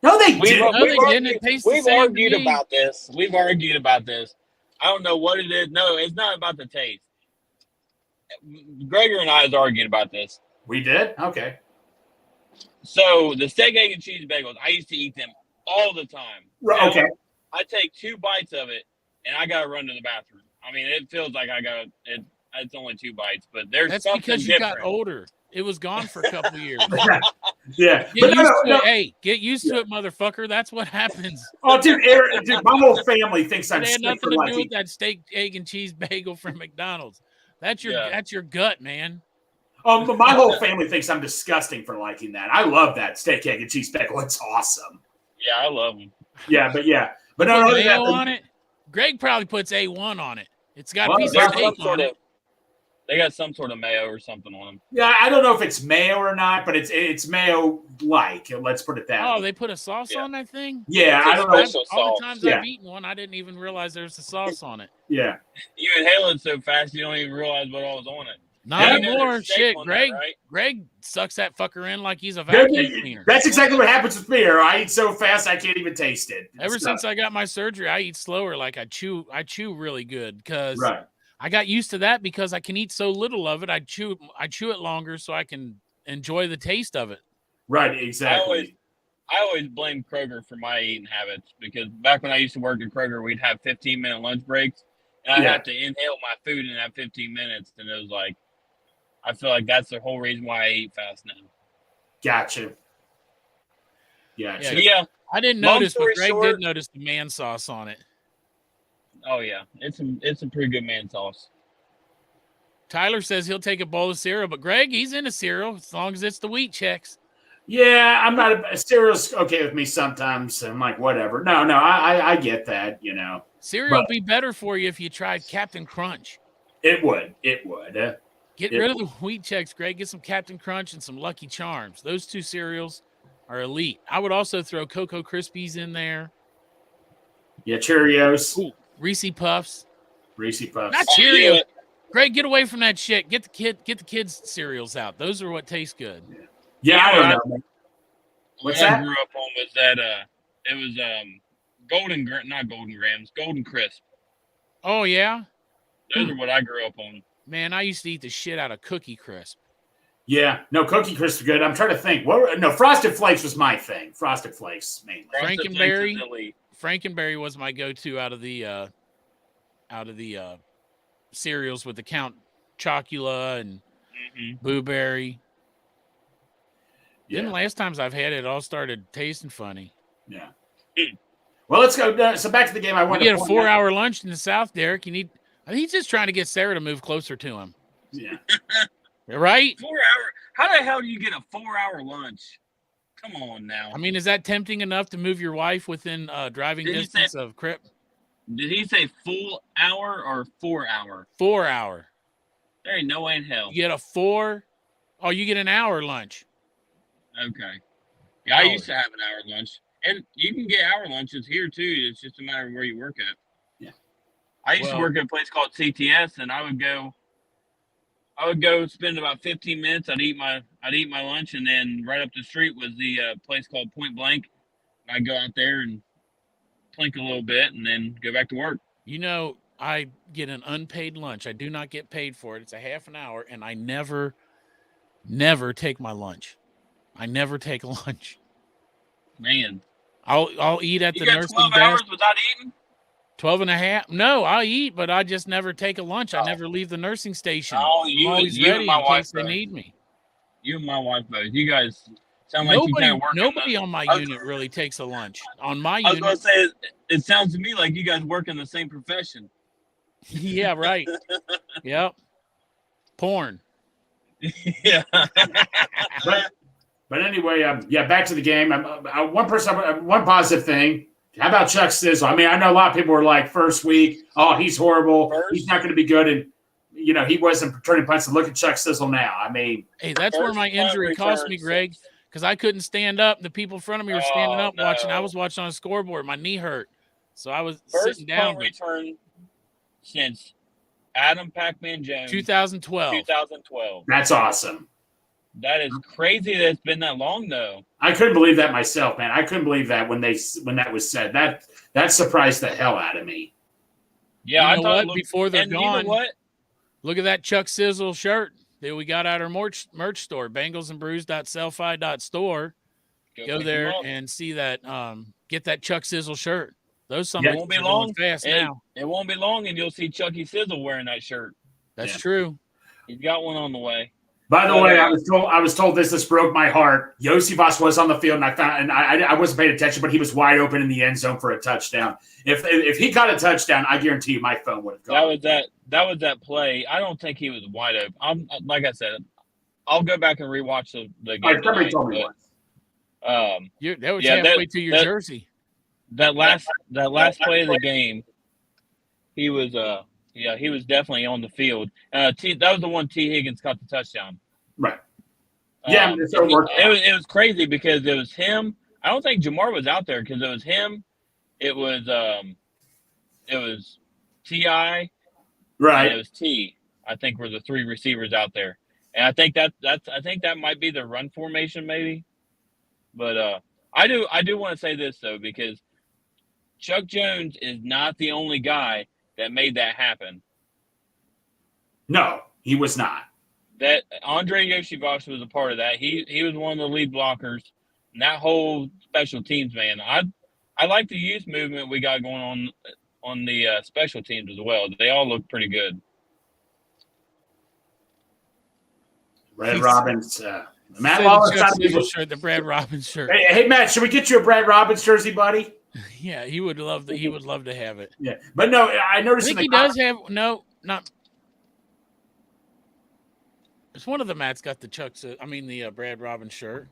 No, they didn't. We've argued about this. We've argued about this. I don't know what it is. No, it's not about the taste. Gregor and I was arguing about this. We did? Okay. So the steak, egg, and cheese bagels, I used to eat them all the time. Right, okay. I take 2 bites of it, and I got to run to the bathroom. I mean, it feels like it's only 2 bites, but there's something because you different. got older. It was gone for a couple years. Yeah. Get used to it, motherfucker. That's what happens. Oh, dude, my whole family thinks I'm It had sick nothing for to liking. do with that steak, egg, and cheese bagel from McDonald's. That's your gut, man. But my whole family thinks I'm disgusting for liking that. I love that steak, egg, and cheese bagel. It's awesome. Yeah, I love them. Yeah, but no, mayo on it. Greg probably puts A1 on it. It's got a piece of steak on it. They got some sort of mayo or something on them. Yeah, I don't know if it's mayo or not, but it's mayo-like. Let's put it that way. Oh, they put a sauce on that thing? Yeah, I don't know. All the times I've eaten one, I didn't even realize there was a sauce on it. Yeah. You inhale it so fast, you don't even realize what all was on it. Not anymore. Shit, Greg. That, right? Greg sucks that fucker in like he's a vacuum cleaner. That's exactly what happens with me. I eat so fast I can't even taste it. Ever since I got my surgery, I eat slower. Like I chew really good because I got used to that because I can eat so little of it. I chew it longer so I can enjoy the taste of it. Right, exactly. I always blame Kroger for my eating habits because back when I used to work at Kroger, we'd have 15-minute lunch breaks, and I'd have to inhale my food in that 15 minutes, and it was like, I feel like that's the whole reason why I eat fast now. Gotcha. Yeah. I didn't notice, but Greg did notice the man sauce on it. Oh yeah, it's a pretty good man sauce. Tyler says he'll take a bowl of cereal, but Greg, he's into cereal as long as it's the wheat checks. Yeah, I'm not cereal's okay with me sometimes. I'm like, whatever. No, I get that, Cereal would be better for you if you tried Captain Crunch. It would. Get rid of the wheat checks, Greg. Get some Captain Crunch and some Lucky Charms. Those 2 cereals are elite. I would also throw Cocoa Krispies in there. Yeah, Cheerios. Ooh, Reese Puffs. Not Cheerios. Greg, get away from that shit. Get the kids' cereals out. Those are what taste good. Yeah, I don't know. What's that? I grew up on was that it was Golden Crisp. Oh yeah? Those are what I grew up on. Man, I used to eat the shit out of Cookie Crisp. Yeah, no, Cookie Crisp is good. I'm trying to think. Frosted Flakes was my thing. Frosted Flakes mainly. Frankenberry was my go-to out of the cereals with the Count Chocula and Boo Berry. Yeah. Then last times I've had it all started tasting funny. Yeah. Well, let's go. So back to the game. I want to get a 4-hour lunch in the South, Derek. He's just trying to get Sarah to move closer to him. Yeah. Right? 4 hour. How the hell do you get a 4-hour lunch? Come on now. I mean, is that tempting enough to move your wife within driving distance of Crip? Did he say full hour or 4 hour? 4 hour. There ain't no way in hell. You get a 4. Oh, you get an hour lunch. Okay. Yeah, I used to have an hour lunch. And you can get hour lunches here too. It's just a matter of where you work at. Yeah. I used to work at a place called CTS, and I would go spend about 15 minutes. I'd eat my lunch, and then right up the street was the place called Point Blank. I'd go out there and plink a little bit and then go back to work. I get an unpaid lunch. I do not get paid for it. It's a half an hour, and I never take my lunch. I never take a lunch. Man. I'll eat at the nursing 12 desk. hours without eating? 12 and a half? No, I'll eat, but I just never take a lunch. I never leave the nursing station. Oh, I'm always ready in case they need me. You and my wife both. You guys Sound like you kind of work. Nobody on my unit really takes a lunch. On my I was unit, gonna say it sounds to me like you guys work in the same profession. yeah, right. Yep. Porn. Yeah. But anyway, back to the game. One positive thing. How about Chuck Sizzle? I mean, I know a lot of people were like, first week, oh, he's horrible. He's not going to be good. And, he wasn't returning punts. And look at Chuck Sizzle now. I mean. Hey, that's where my injury cost me, Greg, because I couldn't stand up. The people in front of me were standing up watching. I was watching on a scoreboard. My knee hurt. So I was sitting down. First punt return since Adam Pac-Man Jones. 2012. 2012. That's awesome. That is crazy that it's been that long, though. I couldn't believe that myself, man. I couldn't believe that when that was said. That surprised the hell out of me. Yeah, you know I thought before they're gone. You know what? Look at that Chuck Sizzle shirt that we got at our merch store, banglesandbrews.sellfy.store. Go there and see that. Get that Chuck Sizzle shirt. Those won't be long. Fast now. It won't be long, and you'll see Chucky Sizzle wearing that shirt. That's true. He's got one on the way. By the way, I was told this broke my heart. Josivas was on the field, and I wasn't paying attention, but he was wide open in the end zone for a touchdown. If he got a touchdown, I guarantee you my phone would have gone. That was that play. I don't think he was wide open. Like I said, I'll go back and rewatch the game. Somebody told me once. That was halfway to your jersey. That last play of the game, he was he was definitely on the field. That was the one T. Higgins caught the touchdown. Right. Yeah, it was crazy because it was him. I don't think Jamar was out there because it was him. It was T.I. Right. And it was T. I think were the three receivers out there, and I think that might be the run formation maybe. But I do want to say this though, because Chuck Jones is not the only guy that made that happen. No, he was not. That Andre Yoshibasa was a part of that. He was one of the lead blockers. And that whole special teams, man. I like the youth movement we got going on the special teams as well. They all look pretty good. Brad Robbins. Matt Wallace shirt, the Brad Robbins shirt. Hey, Matt, should we get you a Brad Robbins jersey, buddy? Yeah, he would love to have it. Yeah, but no, I noticed. I think he does have not. It's one of the Matt's got the Brad Robbins shirt.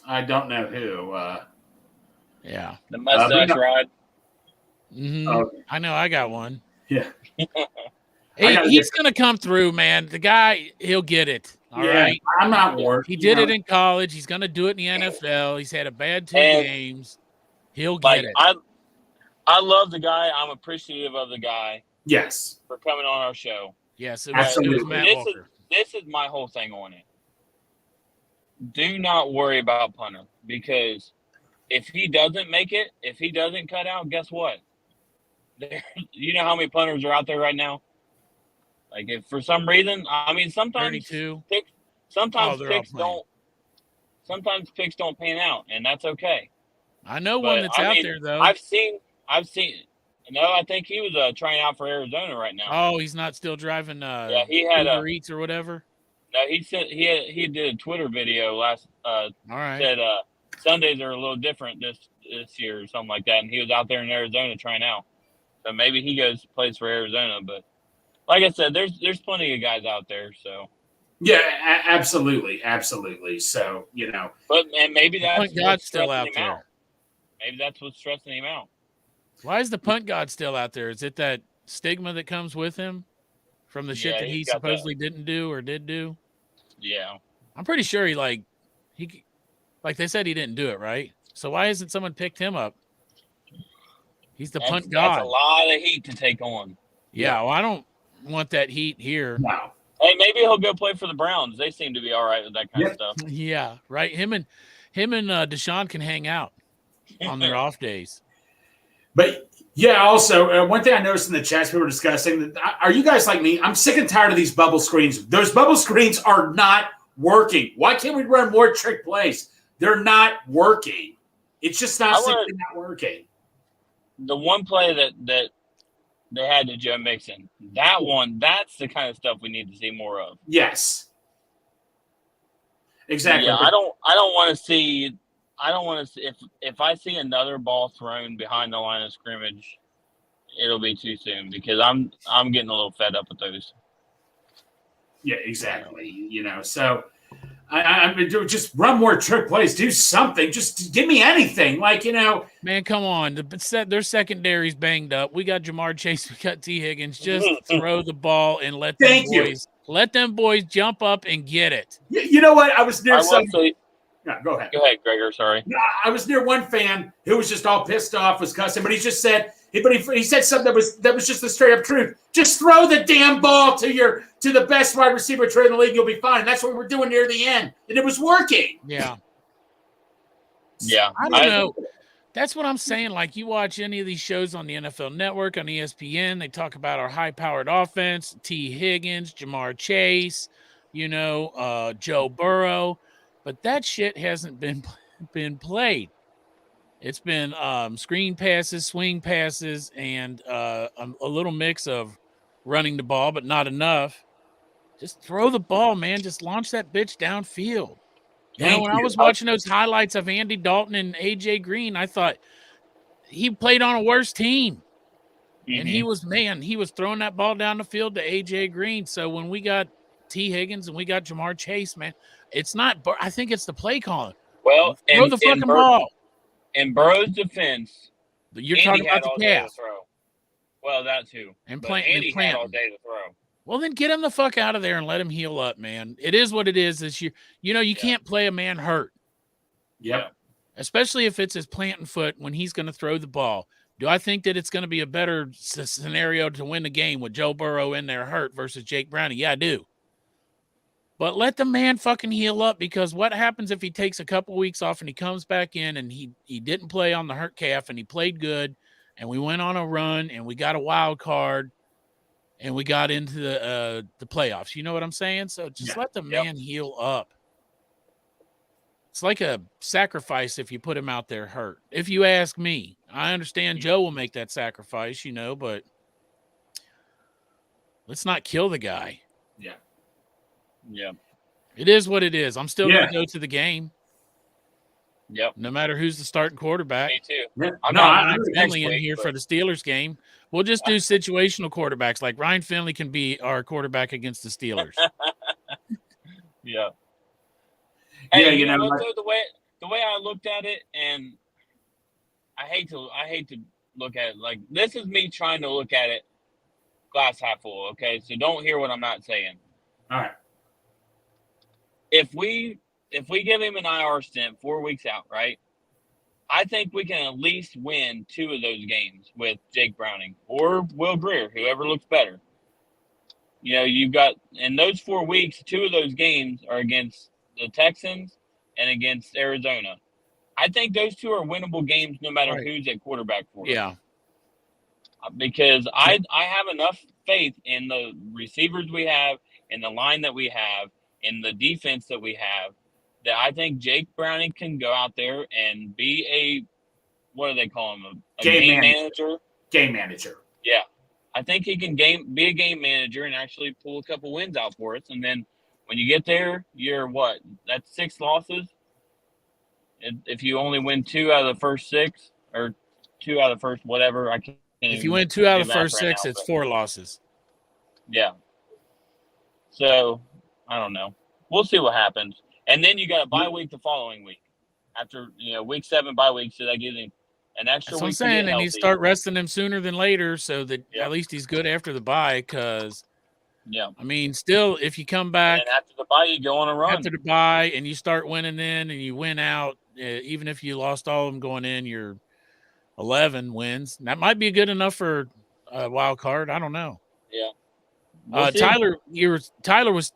I don't know who. Yeah, the mustache ride. Mm-hmm. Okay. I know. I got one. Yeah. He's going to come through, man. The guy, he'll get it. All right. I'm not worried. He did it in college. He's going to do it in the NFL. He's had a bad 2 games. He'll get it. I love the guy. I'm appreciative of the guy. Yes. For coming on our show. Yes, it was Matt Walker. This is my whole thing on it. Do not worry about punter, because if he doesn't make it, if he doesn't cut out, guess what? You know how many punters are out there right now? Like, if for some reason, I mean, sometimes picks don't pan out, and that's okay. I know one that's out there though. I've seen. No, I think he was trying out for Arizona right now. Oh, he's not still driving. He had Uber Eats or whatever. No, he said he did a Twitter video last. All right. Said Sundays are a little different this year or something like that, and he was out there in Arizona trying out. So maybe he plays for Arizona, but like I said, there's plenty of guys out there. So yeah, absolutely. So but maybe that's punt god still out there. Out. Maybe that's what's stressing him out. Why is the punt god still out there? Is it that stigma that comes with him from the shit that he supposedly didn't do or did do? Yeah, I'm pretty sure he like they said he didn't do it, right? So why hasn't someone picked him up? He's the punt god. That's a lot of heat to take on. Yeah, well, I don't want that heat here. No. Hey, maybe he'll go play for the Browns. They seem to be all right with that kind of stuff. Yeah, right. Him and Deshaun can hang out on their off days. But yeah, also one thing I noticed in the chats we were discussing, are you guys like me? I'm sick and tired of these bubble screens. Those bubble screens are not working. Why can't we run more trick plays? They're not working. It's just not simply not working. The one play that they had to Joe Mixon, that's the kind of stuff we need to see more of. Yes. Exactly. Yeah, I don't want to see. I don't want to see if I see another ball thrown behind the line of scrimmage, it'll be too soon because I'm getting a little fed up with those. Yeah, exactly. So I mean, just run more trick plays, do something, just give me anything. Man, come on. Their secondary's banged up. We got Jamar Chase, we got T. Higgins. Just throw the ball and let them boys jump up and get it. You know what? I was near Say, no, go ahead. Go ahead, Gregor. Sorry. No, I was near one fan who was just all pissed off, was cussing, but he just said, he said something that was just the straight up truth. Just throw the damn ball to the best wide receiver tray in the league. You'll be fine. And that's what we're doing near the end, and it was working. Yeah. Yeah. I don't know. That's what I'm saying. Like, you watch any of these shows on the NFL Network, on ESPN, they talk about our high-powered offense, T. Higgins, Jamar Chase, Joe Burrow, but that shit hasn't been played. It's been screen passes, swing passes, and a little mix of running the ball, but not enough. Just throw the ball, man. Just launch that bitch downfield. When I was watching those highlights of Andy Dalton and A.J. Green, I thought he played on a worse team. Mm-hmm. And he was throwing that ball down the field to A.J. Green. So when we got T. Higgins and we got Jamar Chase, man, it's not – I think it's the play calling. Well, throw the fucking ball. In Burrow's defense, you're talking about the pass. Well, that too. And Andy had all day to throw. Well, then get him the fuck out of there and let him heal up, man. It is what it is this year. You can't play a man hurt. Yep. Especially if it's his planting foot when he's going to throw the ball. Do I think that it's going to be a better scenario to win the game with Joe Burrow in there hurt versus Jake Browning? Yeah, I do. But let the man fucking heal up, because what happens if he takes a couple weeks off and he comes back in and he didn't play on the hurt calf and he played good and we went on a run and we got a wild card and we got into the playoffs. You know what I'm saying? So just let the man heal up. It's like a sacrifice if you put him out there hurt. If you ask me, I understand Joe will make that sacrifice, but let's not kill the guy. Yeah. Yeah. It is what it is. I'm still going to go to the game. Yep. No matter who's the starting quarterback. Me too. Yeah. I'm not Finley in here for the Steelers game. We'll just do situational quarterbacks. Like Ryan Finley can be our quarterback against the Steelers. Yeah. Hey, yeah, the way I looked at it, and I hate to look at it like this is me trying to look at it glass half full. Okay, so don't hear what I'm not saying. All right. If we give him an IR stint 4 weeks out, right? I think we can at least win 2 of those games with Jake Browning or Will Grier, whoever looks better. You've got in those 4 weeks, 2 of those games are against the Texans and against Arizona. I think those 2 are winnable games no matter who's at quarterback for us. Yeah. Because I have enough faith in the receivers we have, in the line that we have, in the defense that we have, that I think Jake Browning can go out there and be a, what do they call him? A game manager? Game manager. Yeah. I think he can be a game manager and actually pull a couple wins out for us. And then when you get there, you're what? That's 6 losses. If you only win 2 out of the first 6 or 2 out of the first whatever, I can't. If you win 2 out of the first 6, it's 4 losses. Yeah. So, I don't know. We'll see what happens. And then you got a bye week the following week. After, week 7 bye week, so that gives him an extra week. That's what I'm saying, and you start resting him sooner than later so that at least he's good after the bye, because, I mean, still, if you come back. And after the bye, you go on a run. After the bye, and you start winning in, and you win out, even if you lost all of them going in, you're 11 wins. That might be good enough for a wild card. I don't know. Yeah. Tyler was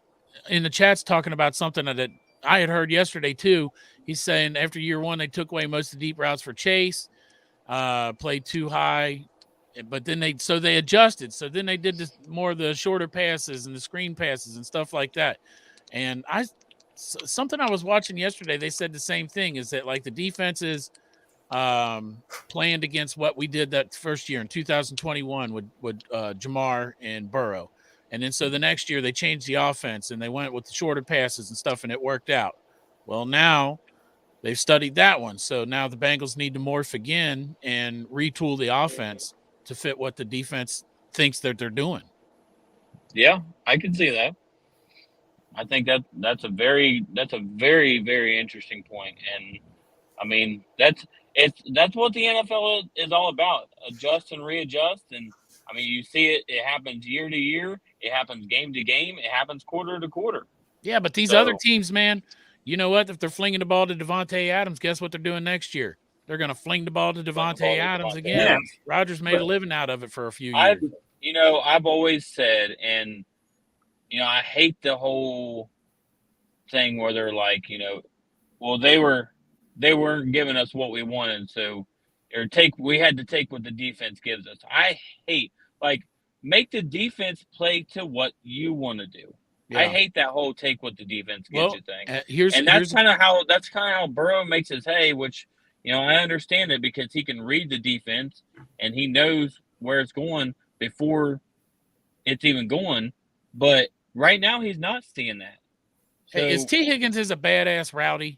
in the chats talking about something that I had heard yesterday too. He's saying after year 1, they took away most of the deep routes for Chase, played too high, but then they adjusted. So then they did more of the shorter passes and the screen passes and stuff like that. And something I was watching yesterday, they said the same thing, is that like the defenses planned against what we did that first year in 2021 with Jamar and Burrow. And then so the next year they changed the offense and they went with the shorter passes and stuff, and it worked out. Well, now they've studied that one. So now the Bengals need to morph again and retool the offense to fit what the defense thinks that they're doing. Yeah, I can see that. I think that's a very very interesting point, and I mean that's what the NFL is all about: adjust and readjust. And I mean, you see it; it happens year to year, it happens game to game, it happens quarter to quarter. Yeah, but these other teams, man, you know what? If they're flinging the ball to Devontae Adams, guess what they're doing next year? They're going to fling the ball to Devontae Adams again. Yeah. Rodgers made a living out of it for a few years. I've always said, and I hate the whole thing where they're like, well, they weren't giving us what we wanted, so we had to take what the defense gives us. I hate, make the defense play to what you want to do. Yeah. I hate that whole take what the defense gives you thing. That's kind of how Burrow makes his hay, which I understand it because he can read the defense and he knows where it's going before it's even going. But right now he's not seeing that. So, hey, is T. Higgins a badass Rowdy?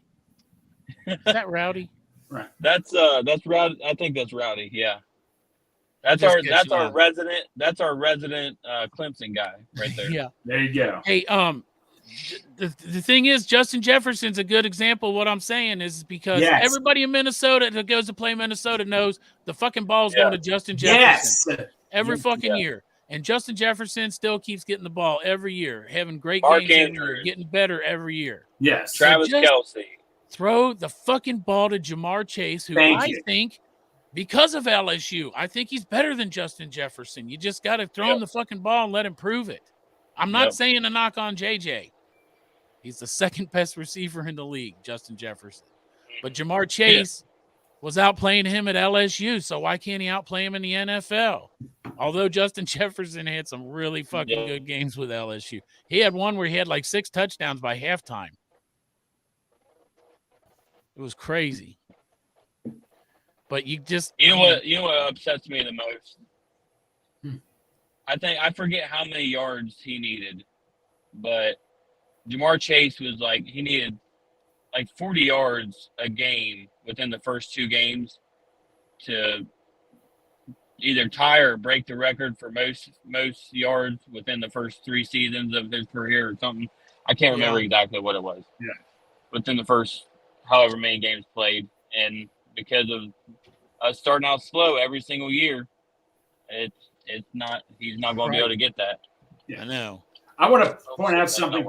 Is that Rowdy? Right. That's Rowdy. I think that's Rowdy. Yeah. That's our resident Clemson guy right there. Yeah. There you go. Hey, the thing is, Justin Jefferson's a good example of what I'm saying is because everybody in Minnesota that goes to play Minnesota knows the fucking ball's going to Justin Jefferson every fucking year. And Justin Jefferson still keeps getting the ball every year, having great games every year, getting better every year. Yes. Travis Kelce. Throw the fucking ball to Jamar Chase, who I think, because of LSU, I think he's better than Justin Jefferson. You just got to throw him the fucking ball and let him prove it. I'm not saying a knock on JJ. He's the second best receiver in the league, Justin Jefferson. But Jamar Chase was outplaying him at LSU, so why can't he outplay him in the NFL? Although Justin Jefferson had some really fucking good games with LSU. He had one where he had like 6 touchdowns by halftime. It was crazy. But you just what upsets me the most? I forget how many yards he needed, but Jamar Chase was he needed 40 yards a game within the first 2 games to either tie or break the record for most yards within the first 3 seasons of his career or something. I can't remember exactly what it was. Yeah. Within the first however many games played, and because of us starting out slow every single year, he's not going to be able to get that. Yeah. I know. I want to point out something.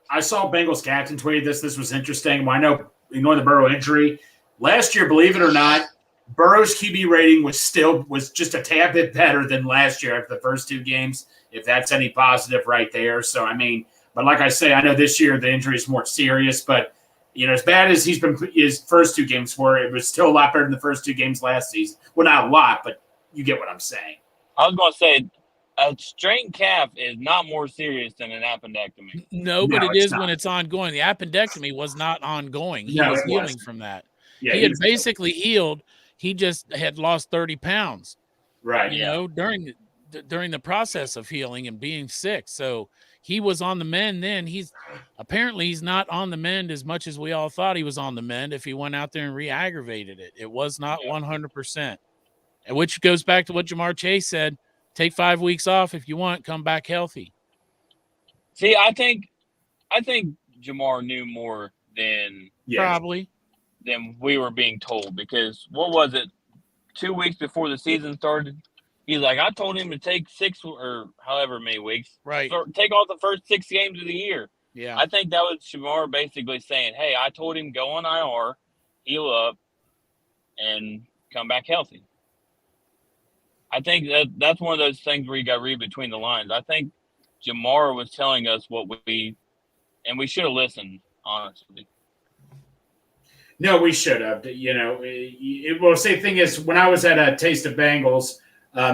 I saw Bengals captain tweet this. This was interesting. Well, I know ignoring the Burrow injury, last year, believe it or not, Burrow's QB rating was just a tad bit better than last year after the first 2 games, if that's any positive right there. So, I mean, but like I say, I know this year the injury is more serious, but as bad as he's been his first 2 games were, it was still a lot better than the first 2 games last season. Well, not a lot, but you get what I'm saying. I was going to say, a strained calf is not more serious than an appendectomy. No, but it is when it's ongoing. The appendectomy was not ongoing. He was healing from that. Yeah, he had basically healed. He just had lost 30 pounds. Right. During the process of healing and being sick. So he was on the mend then. He's not on the mend as much as we all thought he was on the mend if he went out there and re-aggravated it. It was not 100%. And which goes back to what Jamar Chase said. Take 5 weeks off if you want. Come back healthy. See, I think Jamar knew more than we were being told, because what was it? 2 weeks before the season started, he's like, I told him to take 6 or however many weeks. Right. Take off the first 6 games of the year. Yeah. I think that was Jamar basically saying, hey, I told him go on IR, heal up, and come back healthy. I think that's one of those things where you got to read between the lines. I think Jamar was telling us we should have listened, honestly. No, we should have. Same thing is when I was at a Taste of Bengals,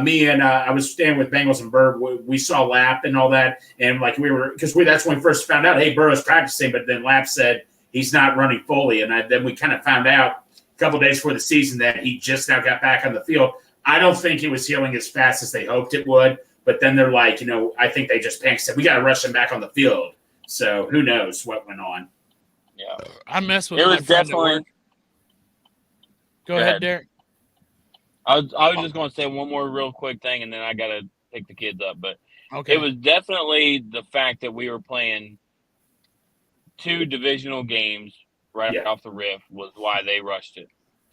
me and I was staying with Bengals and Burrow. We saw Lapp and all that, and that's when we first found out, hey, Burrow's practicing, but then Lapp said he's not running fully, and then we kind of found out a couple of days before the season that he just now got back on the field. I don't think he was healing as fast as they hoped it would, but then they're like, I think they just panicked, said we got to rush him back on the field. So who knows what went on. Yeah. I messed with It my was friend at definitely. work. Go ahead, Derek. I was just going to say one more real quick thing, and then I got to pick the kids up. But Okay. it was definitely the fact that we were playing 2 divisional games right off the riff was why they rushed it.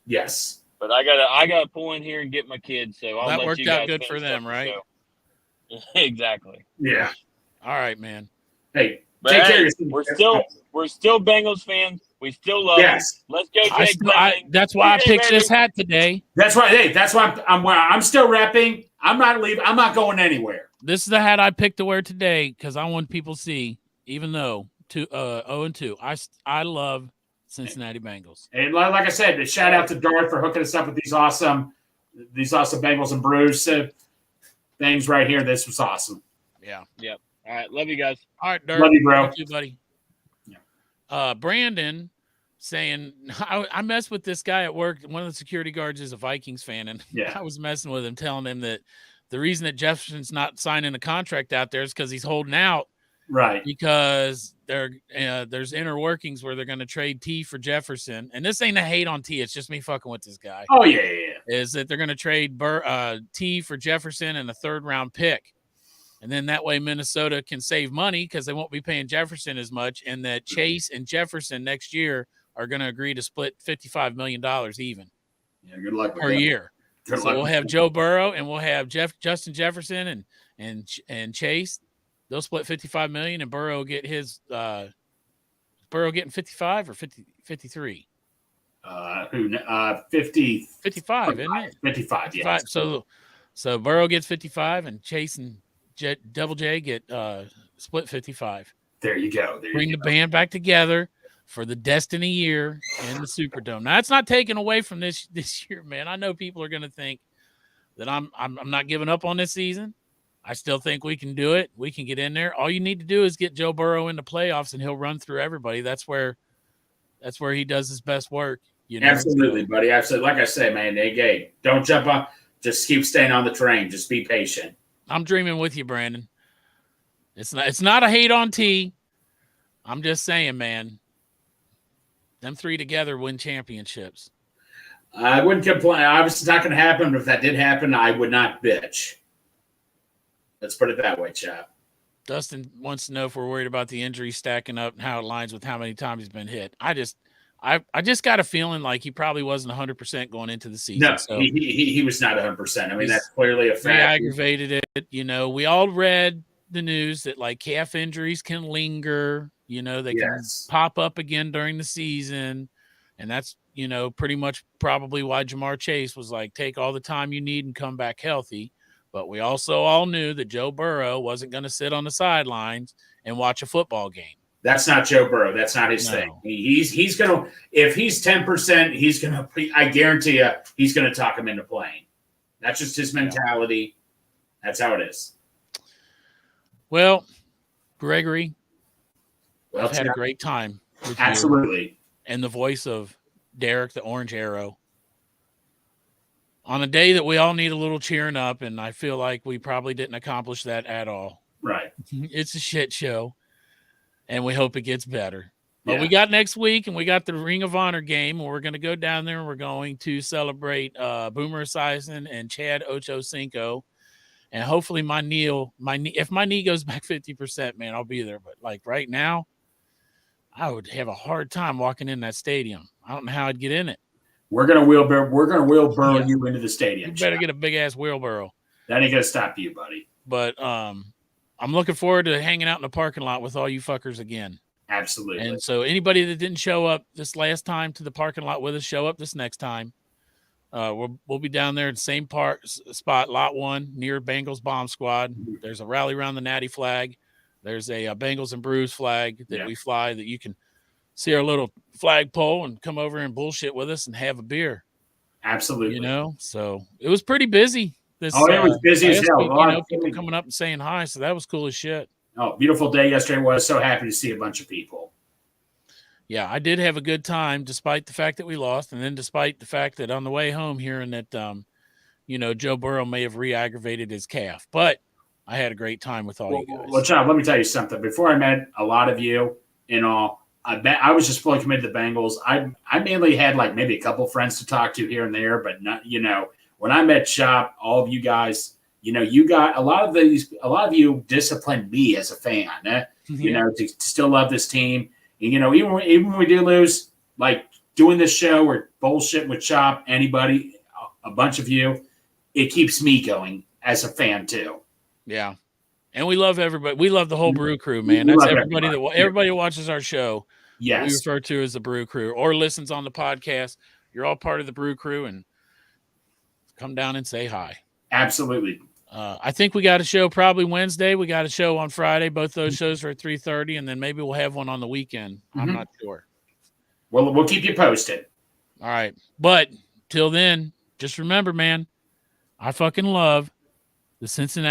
Yes. But I gotta pull in here and get my kids, so I'll That let worked you guys out good finish for them, up the right? show. Exactly. Yeah. All right, man. Hey, But take care hey, of we're still Bengals fans. We still love them. Yes. Let's go, Jake Browning. That's why I TJ picked baby. this hat today. That's right. Hey, that's why I'm still repping. I'm not leaving. I'm not going anywhere. This is the hat I picked to wear today because I want people to see, even though 0-2, I love Cincinnati Bengals. And like I said, a shout out to Darth for hooking us up with these awesome Bengals and Brews things right here. This was awesome. Yeah. Yep. All right. Love you guys. All right, Dirk. Love you, bro. Thank you, buddy. Yeah. Brandon saying, I messed with this guy at work. One of the security guards is a Vikings fan, and I was messing with him, telling him that the reason that Jefferson's not signing a contract out there is because he's holding out. Right. Because there's inner workings where they're going to trade T for Jefferson. And this ain't a hate on T. It's just me fucking with this guy. Oh, yeah. Is that they're going to trade T for Jefferson and a 3rd-round pick. And then that way Minnesota can save money because they won't be paying Jefferson as much. And that Chase and Jefferson next year are going to agree to split $55 million even. Yeah, good luck per year. Good so we'll have Joe Burrow and we'll have Justin Jefferson and Chase. They'll split $55 million, and Burrow get his. Burrow getting 55 or 53. 50. 55, isn't it? 55, yeah. So Burrow gets 55, and Chase and Double J get split 55. There you go. Bring the band back together for the Destiny year and the Superdome. Now, that's not taken away from this year, man. I know people are going to think that I'm not giving up on this season. I still think we can do it. We can get in there. All you need to do is get Joe Burrow into playoffs, and he'll run through everybody. That's where he does his best work. You know? Absolutely, buddy. Absolutely. Like I say, man, don't jump on. Just keep staying on the train. Just be patient. I'm dreaming with you, Brandon. It's not a hate on T. I'm just saying, man, them 3 together win championships. I wouldn't complain. Obviously, it's not going to happen, but if that did happen, I would not bitch. Let's put it that way, chap. Dustin wants to know if we're worried about the injury stacking up and how it aligns with how many times he's been hit. I just got a feeling like he probably wasn't 100% going into the season. No, so he was not 100%. I mean, that's clearly a fact. He aggravated it. You know, we all read the news that like calf injuries can linger. You know, they can pop up again during the season. And that's, you know, pretty much probably why Jamar Chase was like, take all the time you need and come back healthy. But we also all knew that Joe Burrow wasn't going to sit on the sidelines and watch a football game. That's not Joe Burrow. That's not his thing. He's going to – if he's 10%, he's going to – I guarantee you he's going to talk him into playing. That's just his mentality. That's how it is. Well, Gregory, I've had a great time with absolutely. You and the voice of Derek, the Orange Arrow. On a day that we all need a little cheering up, and I feel like we probably didn't accomplish that at all. Right. It's a shit show, and we hope it gets better. But we got next week, and we got the Ring of Honor game, and we're going to go down there, and we're going to celebrate Boomer Esiason and Chad Ochocinco. And hopefully if my knee goes back 50%, man, I'll be there. But, like, right now, I would have a hard time walking in that stadium. I don't know how I'd get in it. We're gonna wheelbarrow you into the stadium. You better get a big ass wheelbarrow. That ain't gonna stop you, buddy. But I'm looking forward to hanging out in the parking lot with all you fuckers again. Absolutely. And so anybody that didn't show up this last time to the parking lot with us, show up this next time. We'll be down there in the same spot, lot 1, near Bengals Bomb Squad. There's a rally around the Natty flag. There's a Bengals and Brews flag that we fly that you can see our little flagpole and come over and bullshit with us and have a beer. Absolutely. You know, so it was pretty busy. It was busy as hell. People coming up and saying hi, so that was cool as shit. Oh, beautiful day yesterday. Was so happy to see a bunch of people. Yeah, I did have a good time despite the fact that we lost, and then despite the fact that on the way home hearing that, Joe Burrow may have re-aggravated his calf. But I had a great time with all you guys. Well, John, let me tell you something. Before I met a lot of you and all, I was just fully committed to the Bengals. I mainly had like maybe a couple friends to talk to here and there, but not, when I met Chop, all of you guys, you got a lot of you disciplined me as a fan, to still love this team. And, even when we do lose, like doing this show or bullshit with Chop, anybody, a bunch of you, it keeps me going as a fan too. Yeah. And we love everybody. We love the whole Brew Crew, man. That's everybody who watches our show. Yes. We refer to as the Brew Crew or listens on the podcast. You're all part of the Brew Crew, and come down and say hi. Absolutely. I think we got a show probably Wednesday. We got a show on Friday. Both those shows are at 3:30, and then maybe we'll have one on the weekend. I'm not sure. Well, we'll keep you posted. All right. But till then, just remember, man, I fucking love the Cincinnati